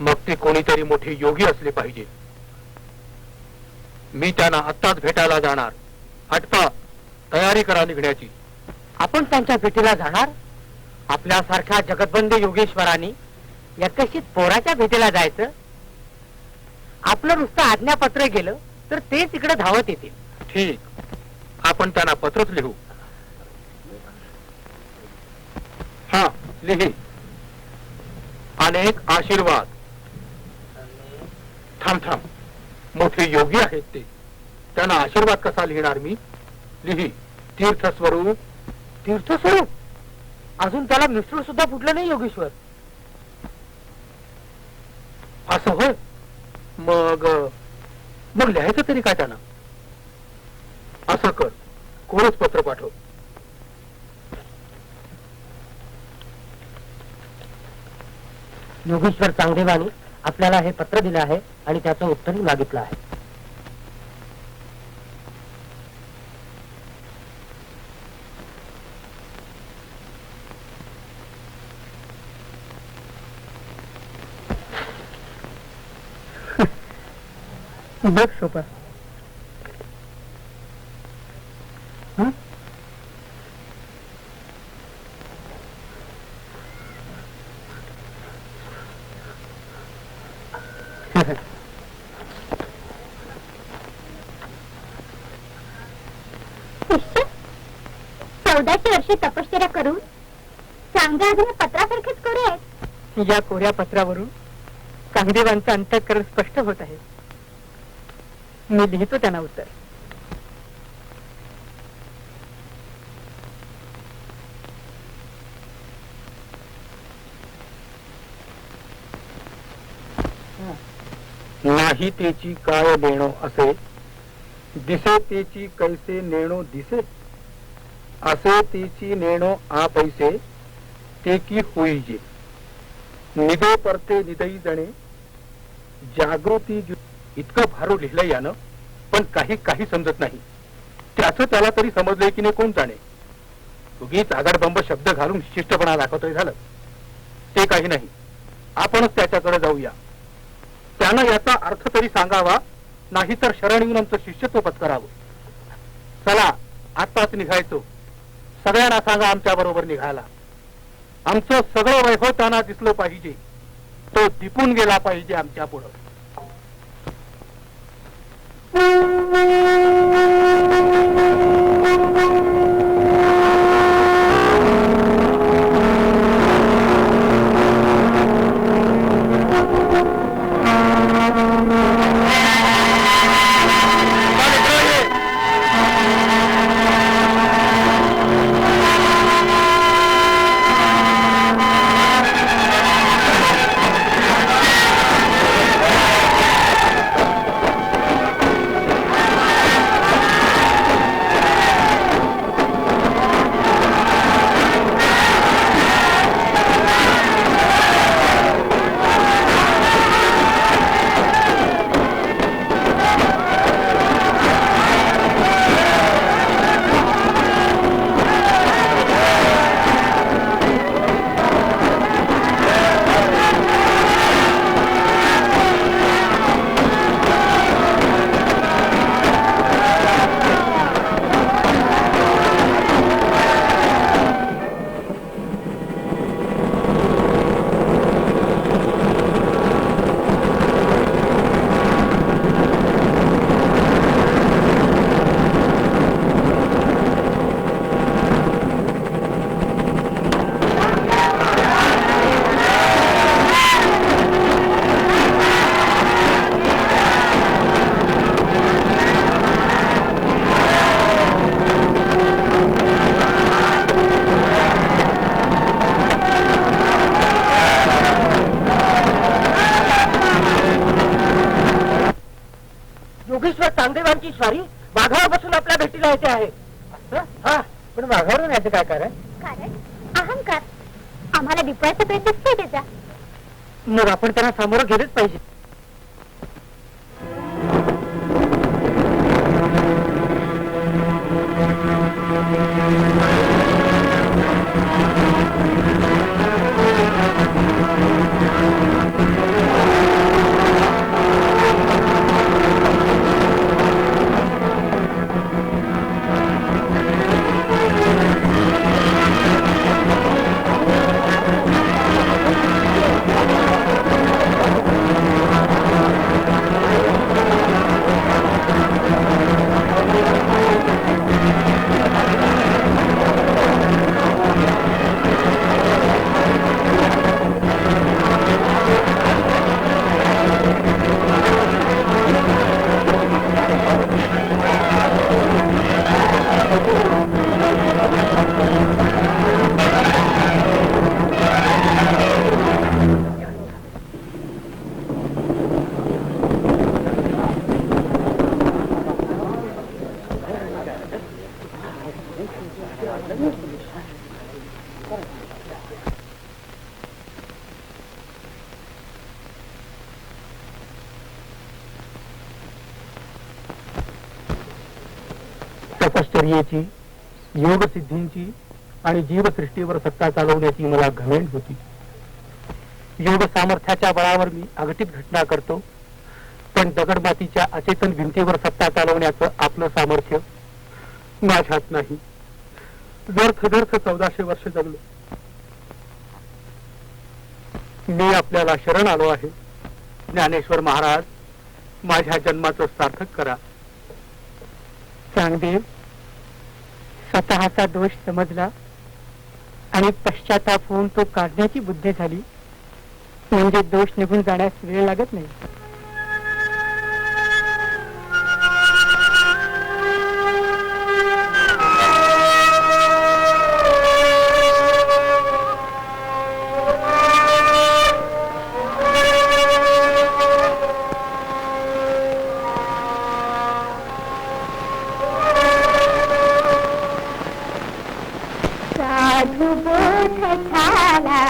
मग ते कोणीतरी मोठे योगी असले पाहिजे. मी त्यांना आत्ताच भेटायला जाणार. हटपा, तयारी करा निघण्याची. आपण त्यांच्या भेटीला जाणार? आपल्यासारख्या जगतबंद योगेश्वरांनी एकशीत पोराच्या भेटीला जायचं? आपलं नुसतं आज्ञापत्र गेलं तर ते तिकडे धावत येतील. ठीक, आपण त्यांना पत्रच लिहू. हा, लिही. अनेक आशीर्वाद. थांब थांब, मोठे योगी आहेत ते, त्यांना आशीर्वाद कसा लिहिणार मी? लिही. तीर्थस्वरूप. तीर्थस्वरूप? अजून त्याला मिस्टर सुद्धा फुटलं नाही योगेश्वर. असं होय? मग मग लिहायचं तरी काय त्यांना? असं कर, कोणच पत्र पाठव. योगेश्वर चांगदेवानी आपल्याला हे पत्र दिलं आहे आणि त्याचं उत्तरही मागितलं आहे. बघ सोपा. शिष्य 14 वर्षे तपश्चर्या करून चांगल्या अजून पत्रासारखेच कोरे आहेत. या कोऱ्या पत्रावरून चांगदेवांचं अंतःकरण स्पष्ट होत आहे. मी लिहितो त्यांना उत्तर. नाही तेची काय नेणो असे, दिसे तेची कैसे नेणो दिसे, असे तेची नेणो आ पैसे, ते की होईजे. निदे परते निदई जणे, जागृती. इतकं भारू लिहिलंय यानं, पण काही काही समजत नाही. त्याचं त्याला तरी समजलंय की नाही कोण जाणे. उगीच आगडबंब शब्द घालून शिष्टपणा दाखवतोय झालं. ते काही नाही, आपणच त्याच्याकडे जाऊया. त्यानं याचा अर्थ तरी सांगावा, नाहीतर शरण येऊन आमचं शिष्यत्व पत्करावं. चला, आत्ताच निघायचो. सगळ्यांना सांगा आमच्या बरोबर निघायला. आमचं सगळं वैभव त्यांना दिसलं पाहिजे. तो दिपून गेला पाहिजे आमच्या पुढं. योगेश्वर चांदेवांची स्वारी वाघावर बसून आपल्या भेटीला येते आहे. हा, पण वाघावरून यायचं काय कारण? कारण अहंकार. आम्हाला डिपवायचा प्रयत्न दिसतोय त्याचा. मग आपण त्यांना सामोरं गेलेच पाहिजे. तपश्चर्येची, योग सिद्धींची आणि जीवसृष्टीवर सत्ता चालवण्याची मला घमेंड होती. योग सामर्थ्याच्या बळावर मी अघटित घटना करतो, पण दगडमातीच्या अचेतन भिंतीवर सत्ता चालवण्याचं आपलं सामर्थ्य माझ्यात नाही. व्यर्थ 1400 वर्ष जगलो. मी आपल्याला शरण आलो आहे. ज्ञानेश्वर महाराज, माझ्या जन्माचं सार्थक करा. चांगदेव, स्वतःचा दोष समजला आणि पश्चाताप होऊन तो काढण्याची बुद्धी झाली म्हणजे दोष निघून जाण्यास वेळ लागत नाही. साधु बोध झाला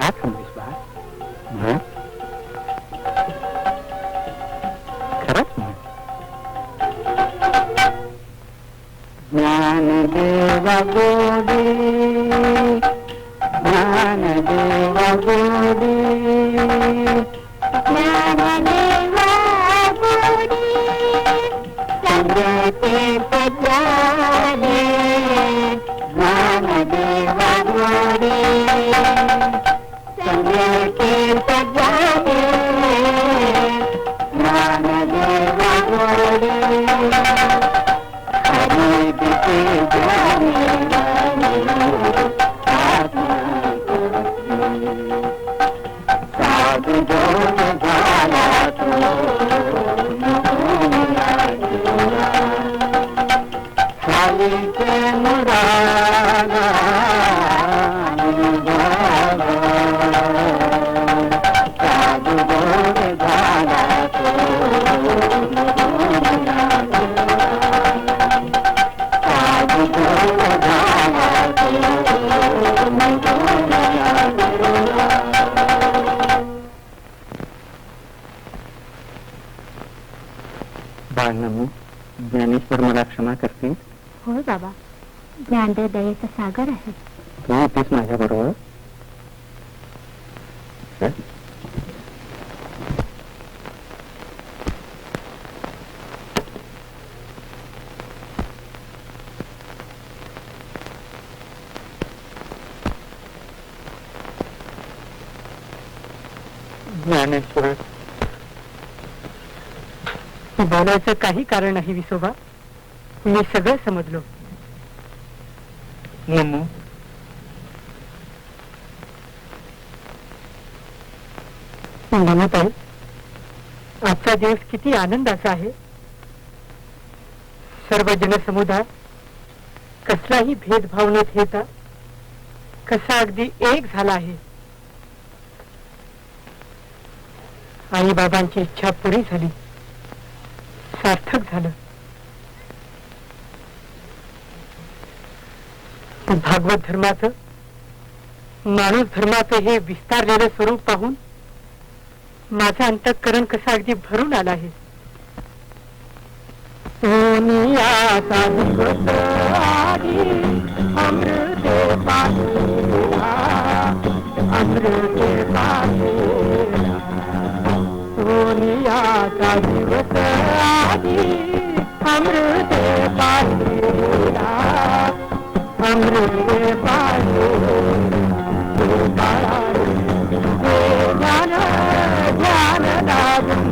का थांबलीस बा? म्हण. खरंच म्हण. ज्ञानदेवा गोडी, ज्ञानदेवा गोडी, ज्ञानदेवा गोडी, संगते सज्जाने, ज्ञानदेवा गोडी, संगते सज्जाने, ज्ञानदेवा गोडी, खरीद के जाने वाली आत्मा साधु जोग झाला तो खाली के मुरादा साधु जोग झाला तो साधु जोग झाला बाळनमू, ज्ञानेश्वर मला क्षमा करतील. होय बाबा, ज्ञानदेव दयेचा सागर आहे. तू होतीस माझ्या बरोबर. ज्ञानेश्वर, बोलायचं काही कारण नाही विसोबा. मी सगळं समजलो. नेमू, नमताई, आजचा दिवस किती आनंदाचा आहे. सर्व जनसमुदाय कसलाही भेदभाव न ठेवता कसा अगदी एक झाला आहे. आई बाबांची इच्छा पुरी झाली, सार्थक झालं. भागवत धर्माचं, माणूस धर्माचं हे विस्तारलेलं स्वरूप पाहून माझं अंतःकरण कसं अगदी भरून आलं आहे. सोनियाचा दिवस आली, अमृते पाहिला, अमृते पाहिला. सोनियाचा दिवस आली, अमृते पाहिला, अमृते पाहिला. ध्यान ध्यान लागून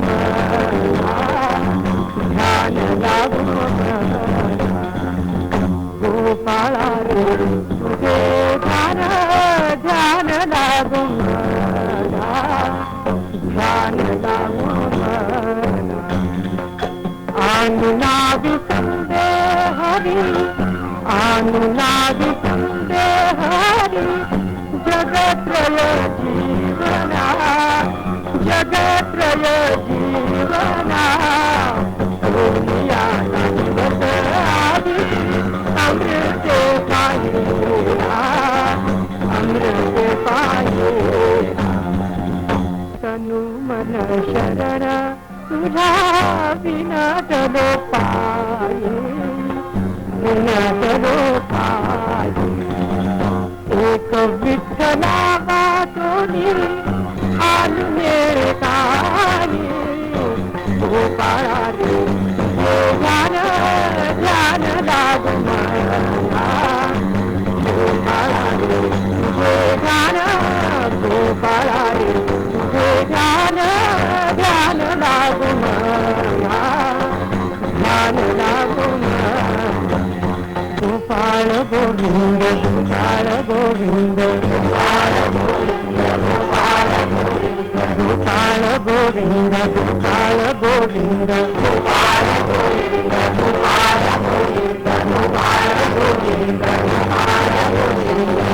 ध्यान लागून गोपाळा रे तुझे ध्यान ध्यान लागून ध्यान लागून अनुनादी संदेह हरी, अनुनादी संदेह हरी. जगत्रय जीवना, जगत्रय जीवना. सोनियाचा दिवस आली, अमृते पाहिला, अमृते पाहिला. तनु मन शरण तुझा विनतलो पाये, विनतलो पाये. एक विठ्ठला वाचोनी आलुने कानी, गोपाळा रे ध्यान ध्यान लागून गोपाळा रे ध्यान, गोपाळा रे ध्यान ध्यान लागून ध्यान लागून. गोपाळ गोविंद, गोपाळ गोविंद, गोपाळ गोविंद, गोपाळ गोविंद, गोपाळ गोविंद, गोपाळ गोविंद, गोपाळ गोविंद, गोपाळ गोविंद, गोपाळ गोविंद, गोपाळ गोविंद.